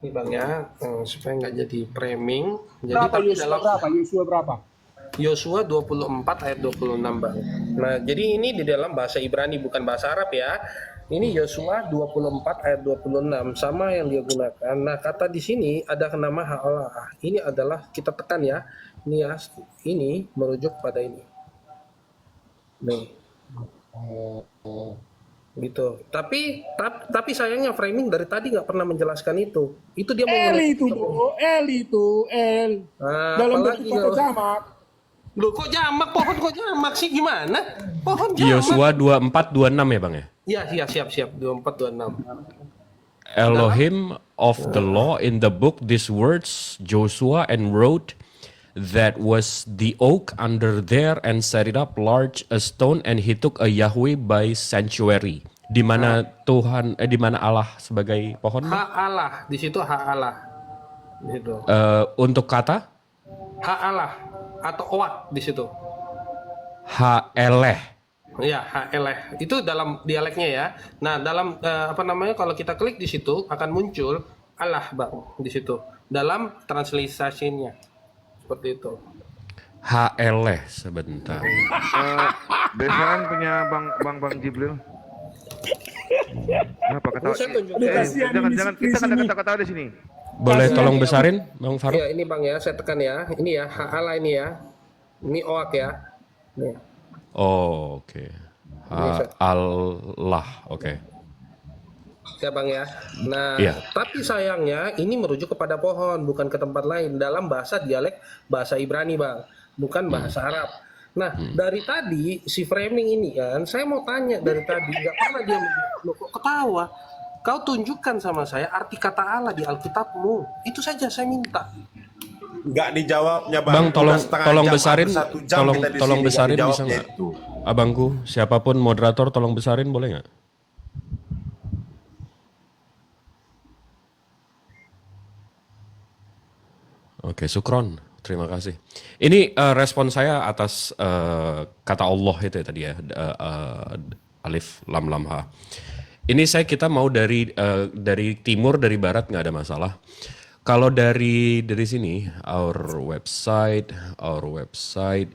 Ini Bang ya, supaya nggak jadi framing. Jadi Berapa tapi Yosua dalam berapa? Yosua berapa? Yosua 24 ayat 26 Bang. Nah, jadi ini di dalam bahasa Ibrani bukan bahasa Arab ya. Ini Yosua 24 ayat 26 sama yang dia gunakan. Nah, kata di sini ada nama Allah. Ini adalah kita tekan ya. Ini ya, ini merujuk pada ini. Nih, gitu. Tapi sayangnya framing dari tadi nggak pernah menjelaskan itu. Itu dia mau L itu menutup. bro, L itu L Nah, dalam bentuk apalagi kata jamak. Loh kok jamak? Pohon kok jamak sih gimana? Pohon jamak. Yosua 24-26 ya Bang ya? Iya, iya, siap, siap. 24, 26. Dalam Elohim of the law in the book these words Joshua and wrote that was the oak under there and set it up large a stone and he took a Yahweh by sanctuary. Di mana Tuhan di mana Allah sebagai pohon Bang? hak Allah, di situ hak Allah. Di situ. Untuk kata Hak Allah atau owat di situ. Eleh. Ya, hak eleh. Itu dalam dialeknya ya. Nah, dalam apa namanya kalau kita klik di situ akan muncul Allah, Bang, di situ. Dalam transliterasinya. Seperti itu. Eleh sebentar. Besaran punya Bang Jibril. Kenapa ketawa? Ini saya tunjukin. Aduh, kasihan Jangan ini jangan di kita kan ada sini. kata-kata di sini. Boleh Kasihan tolong dia. besarin Bang Faruk? Ya, ini Bang ya, saya tekan ya. Ini ya, hak Allah ini ya. Ini oak ya. Nih. Oh, oke. Allah, oke. Ya Bang ya. Nah, Iya. tapi sayangnya ini merujuk kepada pohon, bukan ke tempat lain dalam bahasa dialek bahasa Ibrani Bang, bukan bahasa Arab. Nah, dari tadi si framing ini kan, saya mau tanya dari tadi, nggak pernah dia loh, kok ketawa. Kau tunjukkan sama saya arti kata Allah di Alkitabmu. Itu saja saya minta. Nggak dijawabnya Bang. Bang, Udah tolong setengah tolong jam, besarin, hampir 1 jam tolong kita di tolong sini, nggak besarin bisa dijawabnya nggak? itu. Abangku, siapapun moderator tolong besarin boleh nggak? Oke, Sukron. Terima kasih. Ini respon saya atas kata Allah itu ya tadi ya, alif lam lam ha. Ini kita mau dari timur dari barat nggak ada masalah. Kalau dari sini our website,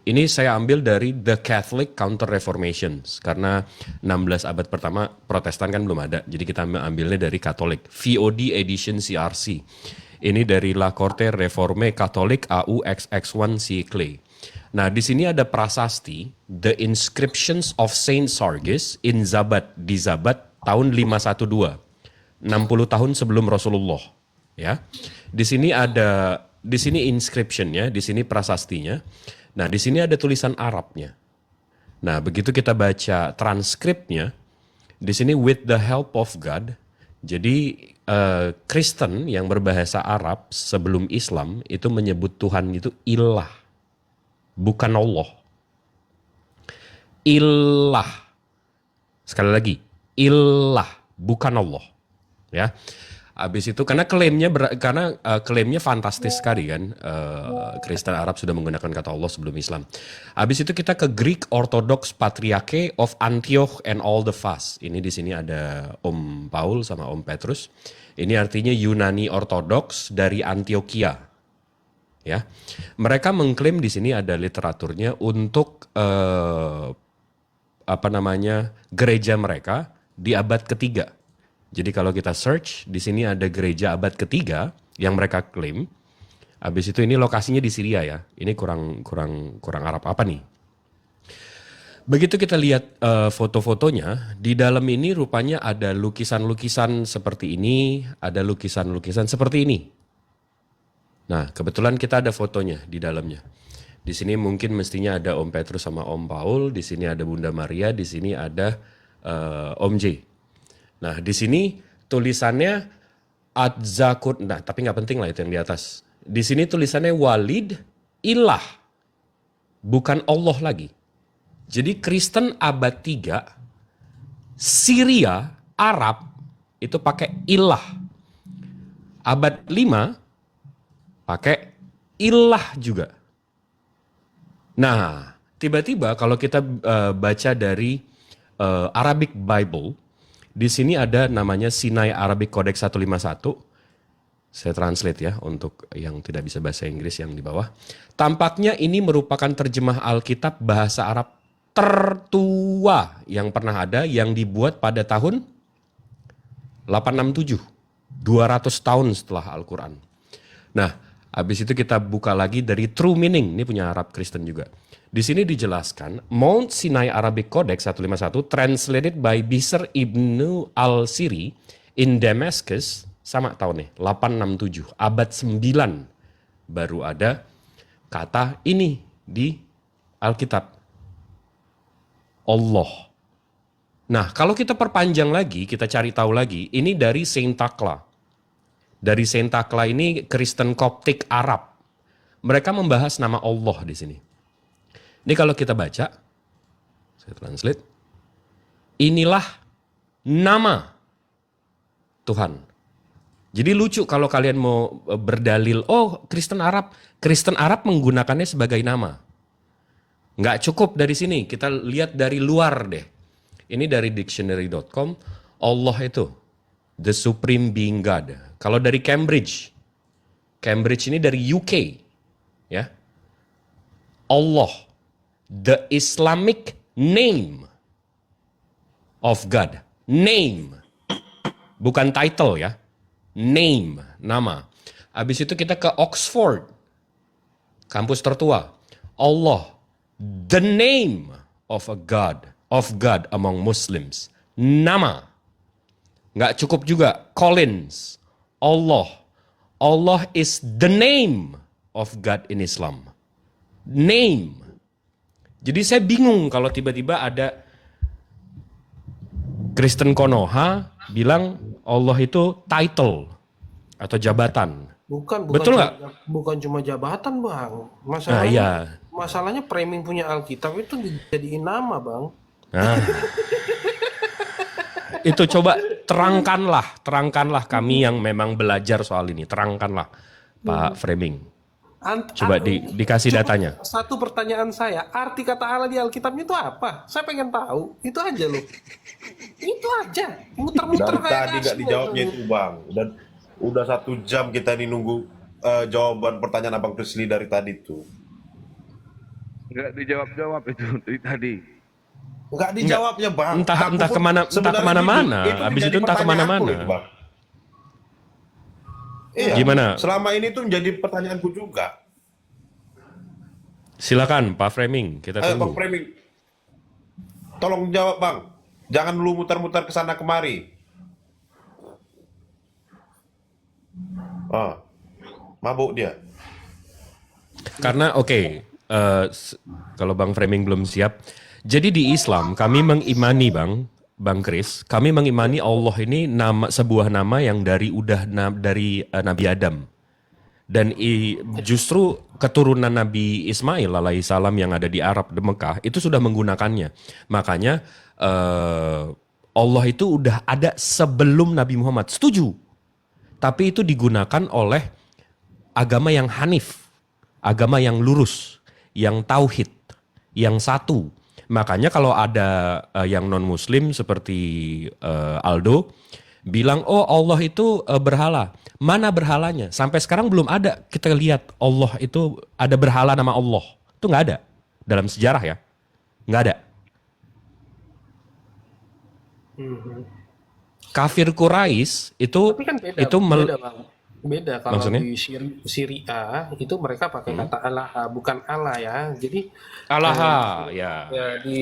ini saya ambil dari The Catholic Counter Reformation karena 16 abad pertama Protestan kan belum ada. Jadi kita ambilnya dari Katolik, VOD edition CRC. Ini dari La Corte Reforme Catholic AUXX1 Clay. Nah, di sini ada prasasti The Inscriptions of Saint Sargis in Zabat di Zabat tahun 512. 60 tahun sebelum Rasulullah, ya. Di sini inscription-nya, di sini prasastinya. Nah, di sini ada tulisan Arabnya. Nah, begitu kita baca transkripnya, di sini with the help of God. Jadi Kristen yang berbahasa Arab sebelum Islam itu menyebut Tuhan itu ilah, bukan Allah. Ilah. Sekali lagi, ilah, bukan Allah. Ya. Habis itu karena klaimnya fantastis sekali kan, Kristen Arab sudah menggunakan kata Allah sebelum Islam. Habis itu kita ke Greek Orthodox Patriarch of Antioch and all the Fast. Ini di sini ada Om Paul sama Om Petrus. Ini artinya Yunani Ortodoks dari Antioquia. Ya, mereka mengklaim di sini ada literaturnya untuk gereja mereka di abad ketiga. Jadi kalau kita search, di sini ada gereja abad ketiga yang mereka klaim. Habis itu ini lokasinya di Syria ya. Ini kurang Arab apa nih? Begitu kita lihat foto-fotonya, di dalam ini rupanya ada lukisan-lukisan seperti ini, ada lukisan-lukisan seperti ini. Nah, kebetulan kita ada fotonya di dalamnya. Di sini mungkin mestinya ada Om Petrus sama Om Paul, di sini ada Bunda Maria, di sini ada Om J. Nah, di sini tulisannya Adzakut. Nah, tapi nggak penting lah itu yang di atas. Di sini tulisannya Walid ilah, bukan Allah lagi. Jadi Kristen abad 3, Syria, Arab itu pakai ilah. Abad 5 pakai ilah juga. Nah, tiba-tiba kalau kita baca dari Arabic Bible, di sini ada namanya Sinai Arabic Codex 151. Saya translate ya untuk yang tidak bisa bahasa Inggris yang di bawah. Tampaknya ini merupakan terjemah Alkitab bahasa Arab tertua yang pernah ada, yang dibuat pada tahun 867, 200 tahun setelah Al-Quran. Nah, habis itu kita buka lagi dari True Meaning, ini punya Arab Kristen juga. Di sini dijelaskan, Mount Sinai Arabic Codex 151 translated by Bisr Ibnu Al-Siri in Damascus, sama tahun nih, 867, abad 9 baru ada kata ini di Alkitab. Allah. Nah, kalau kita perpanjang lagi, kita cari tahu lagi, ini dari Saint Takla. Dari Saint Takla ini Kristen Koptik Arab. Mereka membahas nama Allah di sini. Ini kalau kita baca, saya translate, inilah nama Tuhan. Jadi lucu kalau kalian mau berdalil, oh Kristen Arab menggunakannya sebagai nama. Nggak cukup dari sini, kita lihat dari luar deh. Ini dari dictionary.com, Allah itu the supreme being God. Kalau dari Cambridge ini dari UK, ya. Allah, the Islamic name of God. Name, bukan title ya. Name, nama. Habis itu kita ke Oxford, kampus tertua. Allah, the name of a God among Muslims. Nama. Nggak cukup juga. Collins, Allah is the name of God in Islam. Name. Jadi saya bingung kalau tiba-tiba ada Kristen Konoha bilang Allah itu title atau jabatan. Bukan Betul nggak? bukan cuma jabatan, Bang. Nah, iya. Masalahnya framing punya Alkitab itu dijadiin nama, Bang. Nah, itu coba terangkanlah kami yang memang belajar soal ini. Terangkanlah, Pak Framing. Coba dikasih datanya. Satu pertanyaan saya, arti kata Allah di Alkitabnya itu apa? Saya pengen tahu. Itu aja loh. Itu aja. Muter-muter Dari kayak tadi nggak asli. dijawabnya itu bang. Dan udah 1 jam kita ini nunggu jawaban pertanyaan Abang Prisli dari tadi tuh. Nggak dijawab-jawab itu dari tadi. Nggak dijawabnya bang. Entah Aku pun kemana-mana. sebenarnya Habis itu menjadi entah kemana-mana. pertanyaanku itu, Bang. Iya. Gimana? Selama ini tuh menjadi pertanyaanku juga. Silakan Pak Framing, kita Ayo Bang tunggu. Framing, tolong jawab bang. Jangan dulu mutar-mutar ke sana kemari. Ah, mabuk dia. Karena kalau Bang Framing belum siap. Jadi di Islam kami mengimani Bang Chris, kami mengimani Allah ini sebuah nama yang dari Nabi Adam. Dan justru keturunan Nabi Ismail alaihissalam yang ada di Arab, di Mekah, itu sudah menggunakannya. Makanya Allah itu udah ada sebelum Nabi Muhammad. Setuju. Tapi itu digunakan oleh agama yang hanif, agama yang lurus, yang tauhid, yang satu. Makanya kalau ada yang non-muslim seperti Aldo bilang, oh Allah itu berhala. Mana berhalanya? Sampai sekarang belum ada kita lihat Allah itu ada berhala nama Allah. Itu nggak ada dalam sejarah ya. Nggak ada. Kafir Quraisy itu Tapi kan beda, itu beda, Bang. Beda kalau Maksudnya? di Syria itu mereka pakai kata Allah, bukan Allah ya. Jadi Allah ya. ya di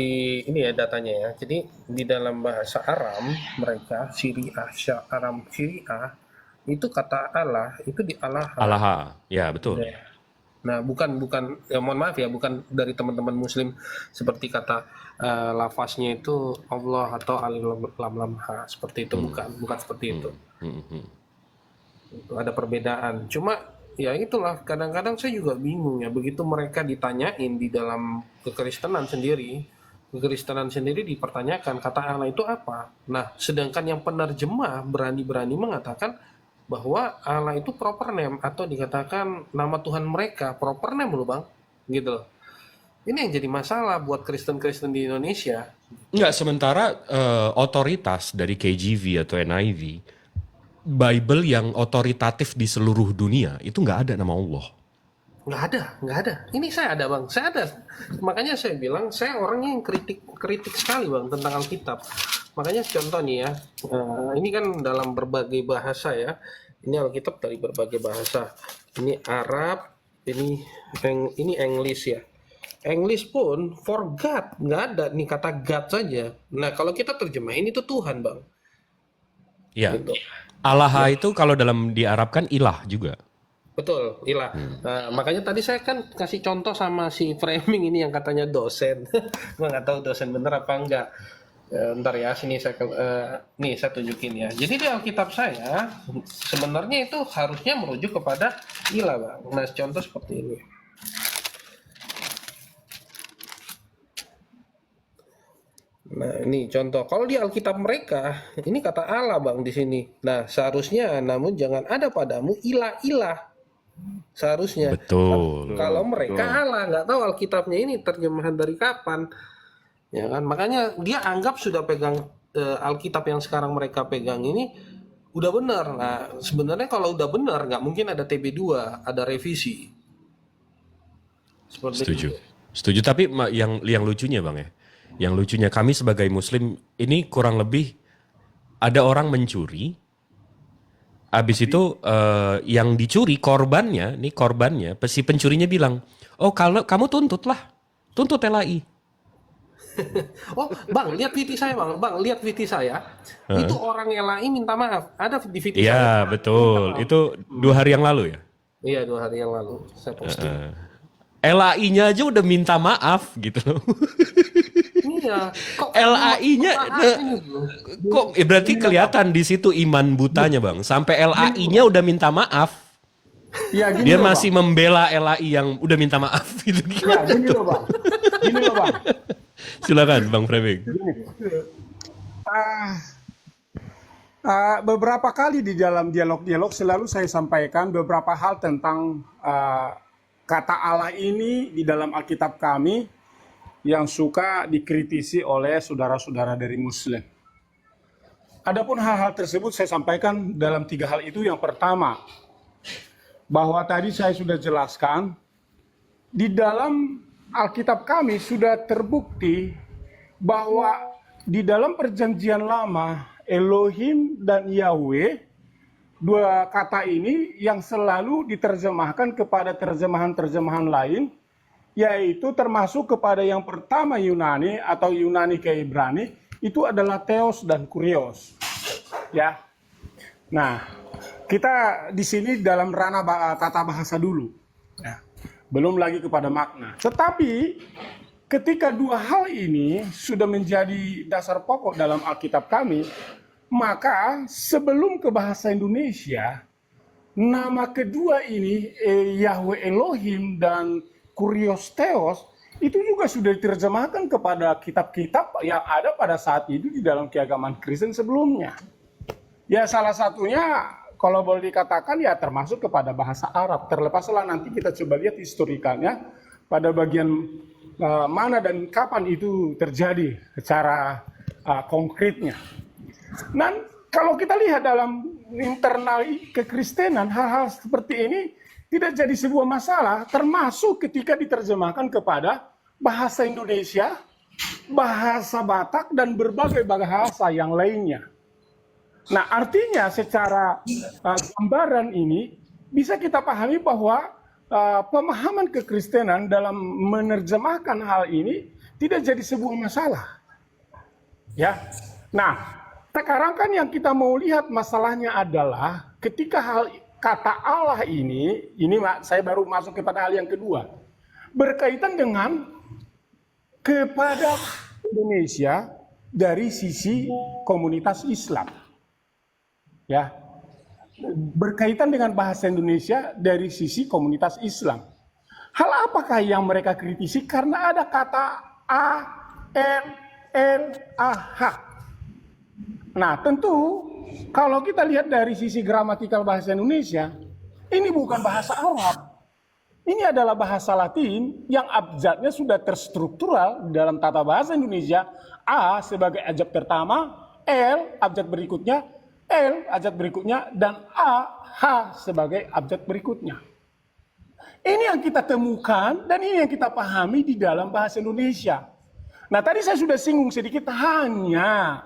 ini ya datanya ya. Jadi di dalam bahasa Aram mereka Aram Syria itu kata Allah itu di Allah. Allah ya betul. Nah, bukan ya mohon maaf ya, bukan dari teman-teman muslim seperti kata lafaznya itu Allah atau alif lam lam ha seperti itu, bukan seperti itu. Itu ada perbedaan. Cuma ya itulah kadang-kadang saya juga bingung ya begitu mereka ditanyain di dalam kekristenan sendiri dipertanyakan kata Allah itu apa. Nah, sedangkan yang penerjemah berani-berani mengatakan bahwa Allah itu proper name atau dikatakan nama Tuhan mereka proper name loh Bang, gitu loh. Ini yang jadi masalah buat Kristen-Kristen di Indonesia. Enggak, sementara otoritas dari KJV atau NIV Bible yang otoritatif di seluruh dunia itu nggak ada nama Allah. Nggak ada. Ini saya ada bang, saya ada. Makanya saya bilang saya orangnya yang kritik sekali bang tentang Alkitab. Makanya contoh nih ya, ini kan dalam berbagai bahasa ya. Ini Alkitab dari berbagai bahasa. Ini Arab, ini English ya. English pun for God nggak ada nih kata God saja. Nah kalau kita terjemahin itu Tuhan bang. Ya, Gitu. Allah itu kalau dalam diarabkan ilah juga. Betul, ilah. Nah, makanya tadi saya kan kasih contoh sama si framing ini yang katanya dosen. Gue nggak tahu dosen bener apa enggak. Ntar ya, sini saya nih saya tunjukin ya. Jadi di Alkitab saya sebenarnya itu harusnya merujuk kepada ilah, bang. Nah, contoh seperti ini. Nah, ini contoh. Kalau di Alkitab mereka, ini kata Allah, bang, di sini. Nah, seharusnya, namun jangan ada padamu ilah-ilah. Seharusnya. Betul. Kalau mereka Allah, nggak tahu Alkitabnya ini terjemahan dari kapan. Ya kan? Makanya dia anggap sudah pegang Alkitab yang sekarang mereka pegang ini udah benar. Nah, sebenarnya kalau udah benar, nggak mungkin ada TB2, ada revisi. Seperti Setuju. itu. Setuju, tapi yang lucunya bang ya, yang lucunya kami sebagai muslim ini kurang lebih ada orang mencuri, habis itu yang dicuri korbannya, si pencurinya bilang, oh kalau kamu tuntut LAI. Oh, bang, lihat VT saya, bang, lihat VT saya. Itu orang LAI minta maaf. Ada di VT saya. Iya betul, itu 2 hari yang lalu ya. Iya, 2 hari yang lalu saya posting. LAI-nya aja udah minta maaf gitu loh. Iya, kok LAI-nya kok berarti kelihatan di situ iman butanya bang. Sampai LAI-nya udah minta maaf. Ya, gini Dia loh, masih membela LAI yang udah minta maaf gitu. Bang. Ya, gini loh bang. Gini loh bang. Silakan bang Framing. Beberapa kali di dalam dialog-dialog selalu saya sampaikan beberapa hal tentang kata Allah ini di dalam Alkitab kami yang suka dikritisi oleh saudara-saudara dari Muslim. Adapun hal-hal tersebut saya sampaikan dalam 3 hal itu. Yang pertama, bahwa tadi saya sudah jelaskan di dalam Alkitab kami sudah terbukti bahwa di dalam perjanjian lama Elohim dan Yahweh, 2 kata ini yang selalu diterjemahkan kepada terjemahan-terjemahan lain, yaitu termasuk kepada yang pertama Yunani atau Yunani ke Ibrani, itu adalah theos dan kurios. Ya. Nah, kita di sini dalam ranah tata bahasa dulu. Ya. Belum lagi kepada makna. Tetapi ketika 2 hal ini sudah menjadi dasar pokok dalam Alkitab kami, maka sebelum ke bahasa Indonesia, nama kedua ini Yahweh Elohim dan Kurios Theos itu juga sudah diterjemahkan kepada kitab-kitab yang ada pada saat itu di dalam keagamaan Kristen sebelumnya. Ya, salah satunya kalau boleh dikatakan ya termasuk kepada bahasa Arab. Terlepaslah nanti kita coba lihat historikalnya pada bagian mana dan kapan itu terjadi secara konkretnya. Dan kalau kita lihat dalam internal kekristenan, hal-hal seperti ini tidak jadi sebuah masalah, termasuk ketika diterjemahkan kepada bahasa Indonesia, bahasa Batak, dan berbagai bahasa yang lainnya. Nah, artinya secara gambaran ini bisa kita pahami bahwa pemahaman kekristenan dalam menerjemahkan hal ini tidak jadi sebuah masalah. Ya. Nah, sekarang kan yang kita mau lihat masalahnya adalah ketika kata Allah ini saya baru masuk kepada hal yang kedua, berkaitan dengan kepada Indonesia dari sisi komunitas Islam. Ya, berkaitan dengan bahasa Indonesia dari sisi komunitas Islam. Hal apakah yang mereka kritisi? Karena ada kata A, N, L, A, H. Nah, tentu kalau kita lihat dari sisi gramatikal bahasa Indonesia, ini bukan bahasa Arab. Ini adalah bahasa Latin yang abjadnya sudah terstruktural dalam tata bahasa Indonesia. A sebagai abjad pertama, L abjad berikutnya, L abjad berikutnya, dan A, H sebagai abjad berikutnya. Ini yang kita temukan dan ini yang kita pahami di dalam bahasa Indonesia. Nah, tadi saya sudah singgung sedikit, hanya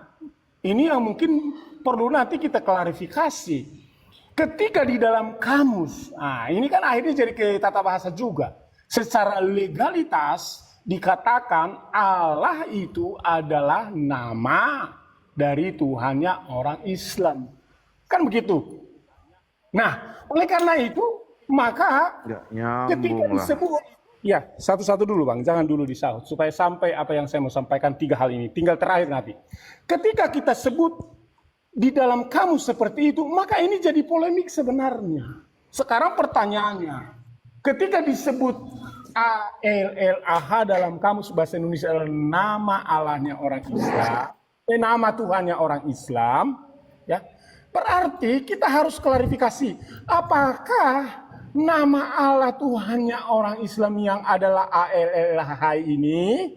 ini yang mungkin perlu nanti kita klarifikasi. Ketika di dalam kamus, nah ini kan akhirnya jadi ke tata bahasa juga. Secara legalitas dikatakan Allah itu adalah nama dari Tuhannya orang Islam. Kan begitu. Nah, oleh karena itu, maka Ya, ketika nyambung lah. disebut, ya satu-satu dulu Bang, jangan dulu disaut, supaya sampai apa yang saya mau sampaikan 3 hal ini, tinggal terakhir nanti. Ketika kita sebut di dalam kamus seperti itu, maka ini jadi polemik sebenarnya. Sekarang pertanyaannya, ketika disebut ALLAH dalam kamus bahasa Indonesia adalah nama Allahnya orang Islam, nama Tuhannya orang Islam, ya, berarti kita harus klarifikasi, apakah nama Allah Tuhannya orang Islam yang adalah ALLAH ini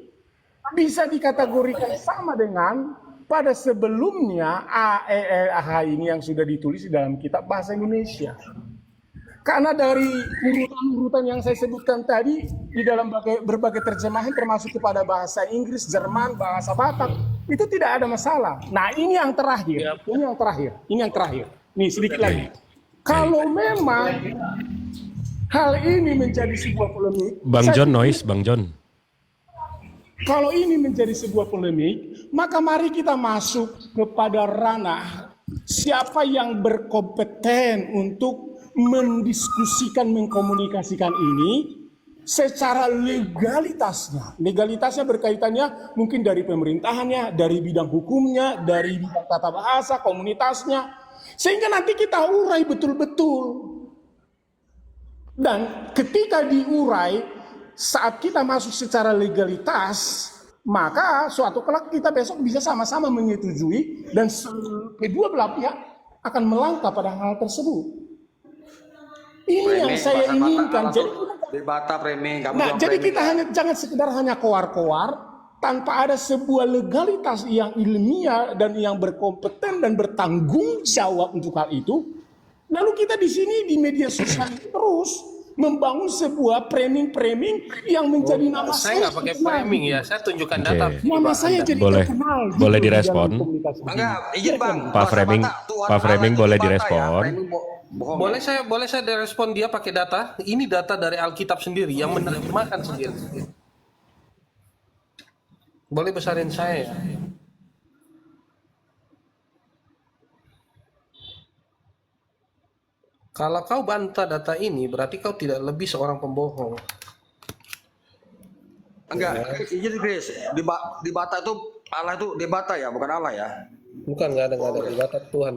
bisa dikategorikan sama dengan pada sebelumnya ALLAH ini yang sudah ditulis di dalam kitab bahasa Indonesia. Karena dari urutan-urutan yang saya sebutkan tadi di dalam berbagai terjemahan termasuk kepada bahasa Inggris, Jerman, bahasa Batak, itu tidak ada masalah. Nah, ini yang terakhir. Ini yang terakhir. Nih sedikit lagi. Kalau memang hal ini menjadi sebuah polemik, Bang John noise, Bang John. kalau ini menjadi sebuah polemik, maka mari kita masuk kepada ranah siapa yang berkompeten untuk mendiskusikan, mengkomunikasikan ini secara legalitasnya. Legalitasnya berkaitannya mungkin dari pemerintahannya, dari bidang hukumnya, dari bidang tata bahasa, komunitasnya. Sehingga nanti kita urai betul-betul. Dan ketika diurai, saat kita masuk secara legalitas, maka suatu kelak kita besok bisa sama-sama menyetujui dan kedua belah pihak akan melangkah pada hal tersebut. Ini yang saya inginkan. Jadi kita jangan sekedar hanya koar-koar tanpa ada sebuah legalitas yang ilmiah dan yang berkompeten dan bertanggung jawab untuk hal itu. Lalu kita di sini di media sosial terus membangun sebuah framing yang menjadi nama Saya nggak pakai framing ya, saya tunjukkan data. Nama saya jadi Boleh. terkenal. Boleh di dalam direspon? komunikasi. Enggak, izin Bang. Pak Framing, Pak Framing boleh direspon. Boleh saya direspon dia pakai data. Ini data dari Alkitab sendiri yang menerjemahkan sendiri. Boleh besarin saya ya. Kalau kau bantah data ini, berarti kau tidak lebih seorang pembohong. Enggak, izin Chris. Di Bata itu Allah itu di Bata ya, bukan Allah ya. Bukan, nggak ada di data Tuhan.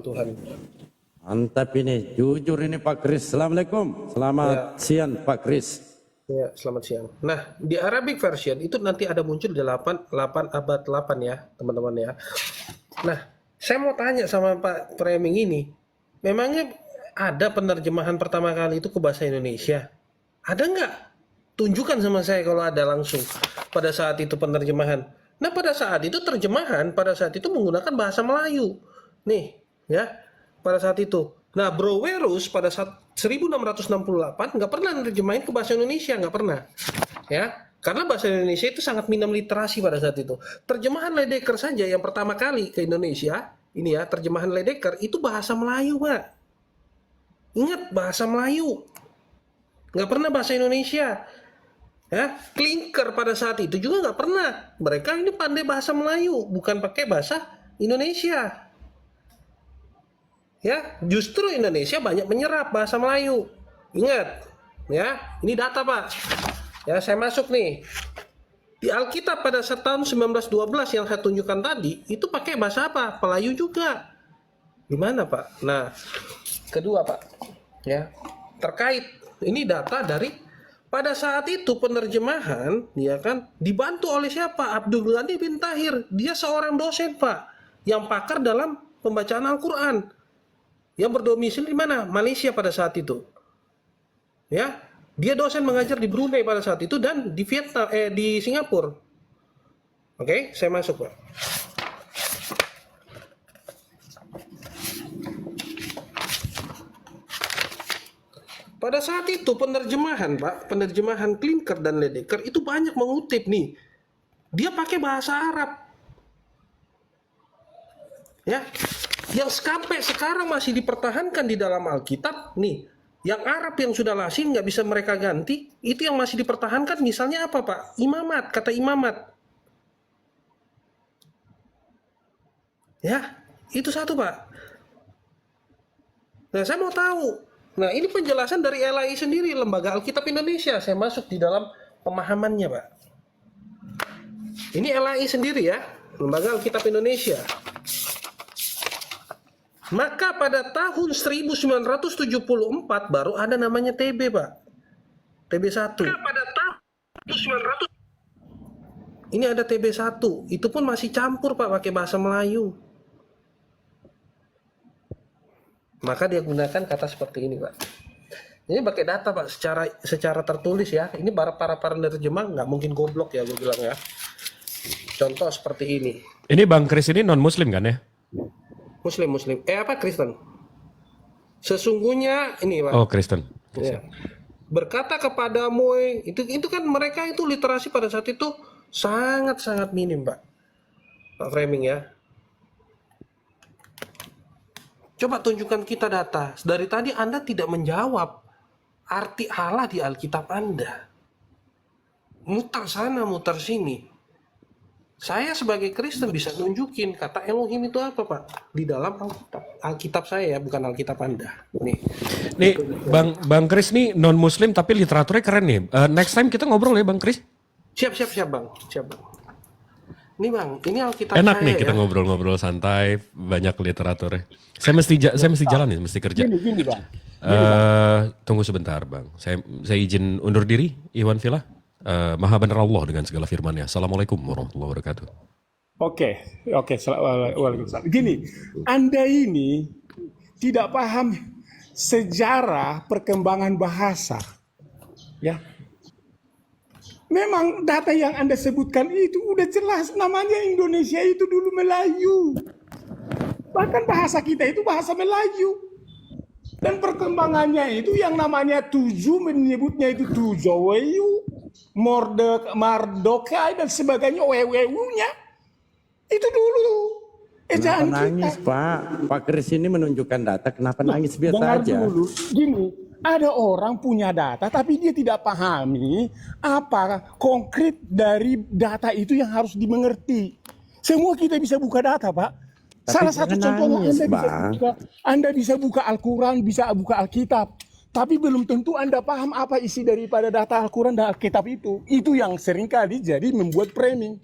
Mantap ini, jujur ini Pak Kris. Assalamualaikum. Selamat siang Pak Kris. Ya, selamat siang. Nah, di Arabic version itu nanti ada muncul di 8 abad 8 ya, teman-teman ya. Nah, saya mau tanya sama Pak Framing ini, memangnya ada penerjemahan pertama kali itu ke bahasa Indonesia? Ada nggak? Tunjukkan sama saya kalau ada langsung pada saat itu penerjemahan. Nah, pada saat itu terjemahan, pada saat itu menggunakan bahasa Melayu. Nih, ya, pada saat itu. Nah, Brouwerus pada saat 1668 nggak pernah nerjemahin ke bahasa Indonesia, nggak pernah. Ya, karena bahasa Indonesia itu sangat minim literasi pada saat itu. Terjemahan Ledecker saja yang pertama kali ke Indonesia, ini ya, terjemahan Ledecker itu bahasa Melayu, Pak. Ingat, bahasa Melayu. Nggak pernah bahasa Indonesia. Ya, Klinker pada saat itu juga nggak pernah. Mereka ini pandai bahasa Melayu, bukan pakai bahasa Indonesia. Ya, justru Indonesia banyak menyerap bahasa Melayu. Ingat, ya, ini data Pak. Ya, saya masuk nih. Di Alkitab pada tahun 1912 yang saya tunjukkan tadi, itu pakai bahasa apa? Melayu juga. Gimana Pak? Nah, kedua Pak, ya, terkait ini data dari pada saat itu penerjemahan, ya kan, dibantu oleh siapa? Abdul Ghani bin Tahir. Dia seorang dosen Pak, yang pakar dalam pembacaan Al-Quran. Yang berdomisili di mana? Malaysia pada saat itu. Ya, dia dosen mengajar di Brunei pada saat itu dan di Vietnam, di Singapura. Oke, saya masuk Pak. Pada saat itu penerjemahan, Pak, penerjemahan Klinker dan Ledecker itu banyak mengutip nih. Dia pakai bahasa Arab. Ya, yang sampai sekarang masih dipertahankan di dalam Alkitab nih. Yang Arab yang sudah lazim nggak bisa mereka ganti, itu yang masih dipertahankan misalnya apa, Pak? Imamat, kata imamat. Ya, itu satu, Pak. Nah, saya mau tahu. Nah, ini penjelasan dari LAI sendiri, Lembaga Alkitab Indonesia. Saya masuk di dalam pemahamannya, Pak. Ini LAI sendiri ya, Lembaga Alkitab Indonesia. Maka pada tahun 1974 baru ada namanya TB, Pak. TB1. Pada tahun 1900 ini ada TB1. Itu pun masih campur, Pak, pakai bahasa Melayu. Maka dia gunakan kata seperti ini, Pak. Ini pakai data, Pak, secara tertulis ya. Ini para penerjemah nggak mungkin goblok ya, gue bilang ya. Contoh seperti ini. Ini Bang Kris ini non Muslim kan ya? Muslim. Kristen. Sesungguhnya ini, Pak. Oh, Kristen. Ya. Berkata kepadamu, itu kan mereka itu literasi pada saat itu sangat minim, Pak. Pak Framing ya. Coba tunjukkan kita data. Dari tadi Anda tidak menjawab arti Allah di Alkitab Anda. Mutar sana, mutar sini. Saya sebagai Kristen bisa nunjukin kata Elohim itu apa, Pak? Di dalam Alkitab saya ya, bukan Alkitab Anda. Nih, Bang Kris nih non Muslim tapi literaturnya keren nih. Next time kita ngobrol ya, Bang Kris. Siap, Bang. Ini, Bang, ini Alkitab Enak saya nih kita ya. ngobrol-ngobrol santai, banyak literaturnya. Saya mesti jalan nih, mesti kerja. Gini Bang. Tunggu sebentar, Bang. Saya izin undur diri, Iwan Villa. Maha benar Allah dengan segala firman-Nya. Assalamualaikum warahmatullahi wabarakatuh. Oke. Waalaikumsalam. Gini, Anda ini tidak paham sejarah perkembangan bahasa. Ya. Memang data yang Anda sebutkan itu udah jelas namanya Indonesia itu dulu Melayu. Bahkan bahasa kita itu bahasa Melayu. Dan perkembangannya itu yang namanya tujuh menyebutnya itu Tujoweyu, Mardokai dan sebagainya, Wewewunya. Itu dulu. Kenapa nangis, Pak? Pak Kris ini menunjukkan data, kenapa nangis biasa Dengar aja? dulu, gini, ada orang punya data tapi dia tidak pahami apa konkret dari data itu yang harus dimengerti. Semua kita bisa buka data, Pak. Tapi Salah satu jangan contohnya nangis, Anda bisa buka Al-Quran, bisa buka Alkitab. Tapi belum tentu Anda paham apa isi daripada data Al-Quran dan Alkitab itu. Itu yang seringkali jadi membuat framing.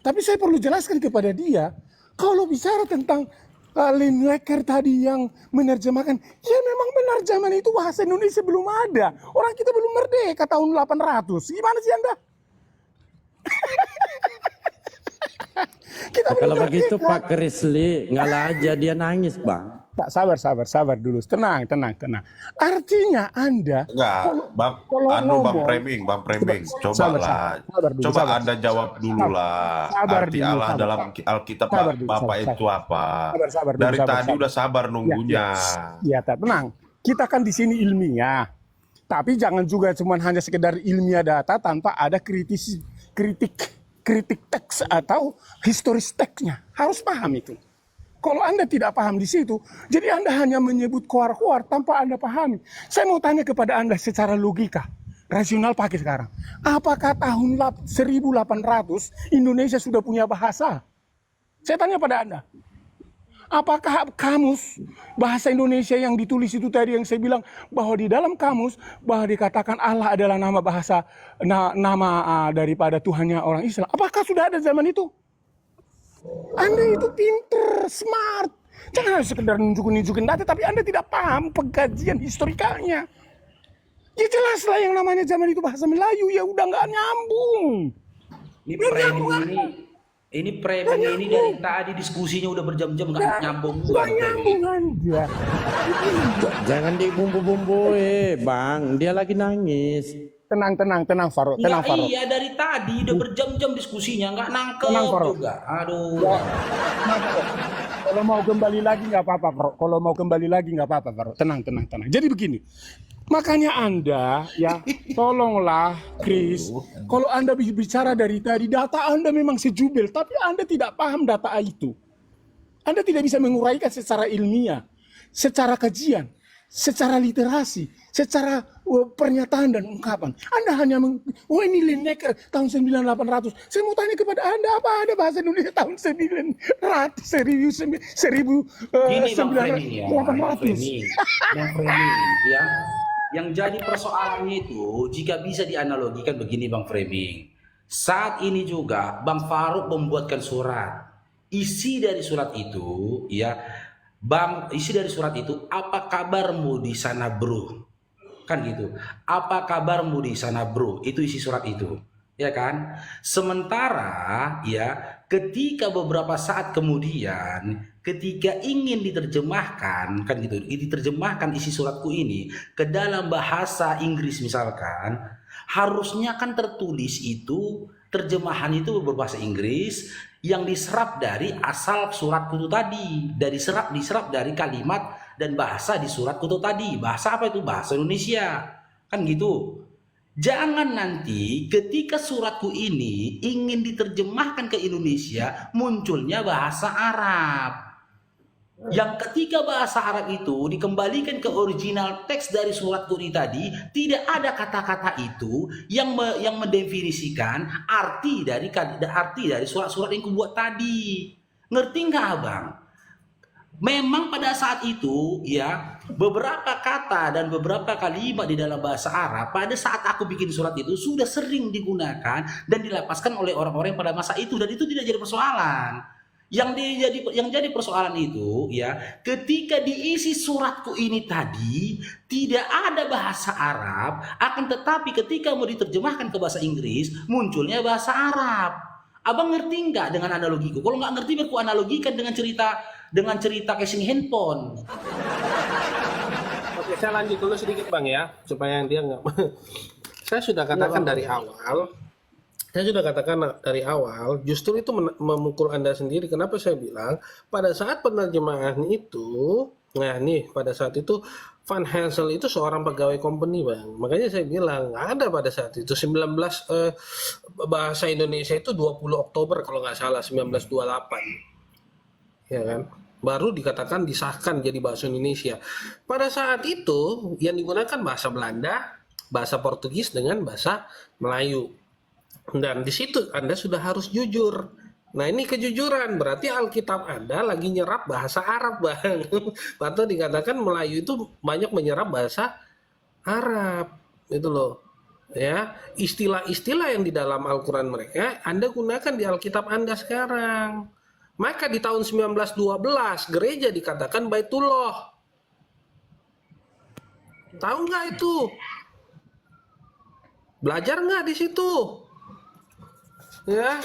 Tapi saya perlu jelaskan kepada dia, kalau bicara tentang Ledecker tadi yang menerjemahkan, ya memang benar zaman itu bahasa Indonesia belum ada. Orang kita belum merdeka tahun 800. Gimana sih Anda? Kita Kalau belum begitu merdeka. Pak Krisli ngalah aja, dia nangis, Bang. Tak, sabar dulu. Tenang. Artinya Anda Enggak, Bang, kalau Bang ngomong- Framing, coba Sabar dulu, coba sabar. Anda jawab dulu lah. Sabar Arti dulu, Allah sabar. dalam Alkitab Sabar dulu, Bapak sabar. itu apa? Sabar dulu, Dari sabar. tadi udah sabar nunggunya. Ya, tenang. Kita kan di sini ilmiah. Tapi jangan juga cuma hanya sekedar ilmiah data tanpa ada kritik teks atau historis teksnya. Harus paham itu. Kalau Anda tidak paham di situ, jadi Anda hanya menyebut koar-koar tanpa Anda pahami. Saya mau tanya kepada Anda secara logika, rasional pakai sekarang. Apakah tahun 1800 Indonesia sudah punya bahasa? Saya tanya pada Anda. Apakah kamus bahasa Indonesia yang ditulis itu tadi yang saya bilang bahwa di dalam kamus bahwa dikatakan Allah adalah nama bahasa daripada Tuhannya orang Islam. Apakah sudah ada zaman itu? Anda itu pinter, smart. Jangan sekedar nunjukin data tapi Anda tidak paham pengkajian historikalnya. Ya jelaslah yang namanya zaman itu bahasa Melayu ya udah nggak nyambung. Ini framing ini dari tadi diskusinya udah berjam-jam nggak nyambung juga. Nggak nyambung Anda. Jangan dibumbu-bumbui, Bang. Dia lagi nangis. Tenang Faro, tenang Faro. Iya dari tadi udah berjam-jam diskusinya nggak nangkep Tenang, Faro. juga. Aduh. Kalau mau kembali lagi nggak apa-apa, Faro. Tenang. Jadi begini, Makanya Anda, ya, tolonglah, Chris. Kalau Anda bicara dari tadi, data Anda memang sejubel, tapi Anda tidak paham data itu. Anda tidak bisa menguraikan secara ilmiah, secara kajian, secara literasi, secara pernyataan dan ungkapan. Anda hanya ini Lineker tahun 9800. Saya mau tanya kepada Anda, apa ada bahasa Indonesia tahun 900, 1900, Gini Bang Framing ya, Bang 1800. Framing, Bang Framing ya. Yang jadi persoalannya itu jika bisa dianalogikan begini Bang Framing. Saat ini juga Bang Faruk membuatkan surat. Isi dari surat itu ya, isi dari surat itu, apa kabarmu di sana bro? Kan gitu. Apa kabarmu di sana bro? Itu isi surat itu. Ya kan? Sementara ya, ketika beberapa saat kemudian ketika ingin diterjemahkan kan gitu, diterjemahkan isi suratku ini ke dalam bahasa Inggris misalkan, harusnya kan tertulis itu, terjemahan itu berbahasa Inggris yang diserap dari asal suratku itu tadi, diserap dari kalimat dan bahasa di suratku itu tadi. Bahasa apa itu? Bahasa Indonesia. Kan gitu. Jangan nanti ketika suratku ini ingin diterjemahkan ke Indonesia munculnya bahasa Arab. Yang ketika bahasa Arab itu dikembalikan ke original teks dari suratku ini tadi, tidak ada kata-kata itu yang mendefinisikan arti dari surat-surat yang kubuat tadi. Ngerti nggak abang? Memang pada saat itu ya, beberapa kata dan beberapa kalimat di dalam bahasa Arab pada saat aku bikin surat itu sudah sering digunakan dan dilapaskan oleh orang-orang pada masa itu, dan itu tidak jadi persoalan. Yang jadi persoalan itu ya, ketika diisi suratku ini tadi tidak ada bahasa Arab, akan tetapi ketika mau diterjemahkan ke bahasa Inggris munculnya bahasa Arab. Abang ngerti nggak dengan analogiku? Kalau nggak ngerti, biar ku analogikan dengan cerita casing handphone. Oke, saya lanjut dulu sedikit Bang ya, supaya dia nggak. Saya sudah katakan dari awal. Justru itu memukul Anda sendiri. Kenapa saya bilang pada saat penerjemahan itu, nah nih pada saat itu Van Helsel itu seorang pegawai company Bang. Makanya saya bilang ada pada saat itu 19 bahasa Indonesia itu 20 Oktober kalau nggak salah 1928. Ya kan? Baru dikatakan disahkan jadi bahasa Indonesia. Pada saat itu yang digunakan bahasa Belanda, bahasa Portugis dengan bahasa Melayu. Dan di situ Anda sudah harus jujur. Nah ini kejujuran, berarti Alkitab Anda lagi nyerap bahasa Arab Bang. Atau dikatakan Melayu itu banyak menyerap bahasa Arab. Itu loh. Ya, istilah-istilah yang di dalam Al-Quran mereka Anda gunakan di Alkitab Anda sekarang. Maka di tahun 1912 gereja dikatakan Baitullah. Tahu nggak itu? Belajar nggak di situ? Ya,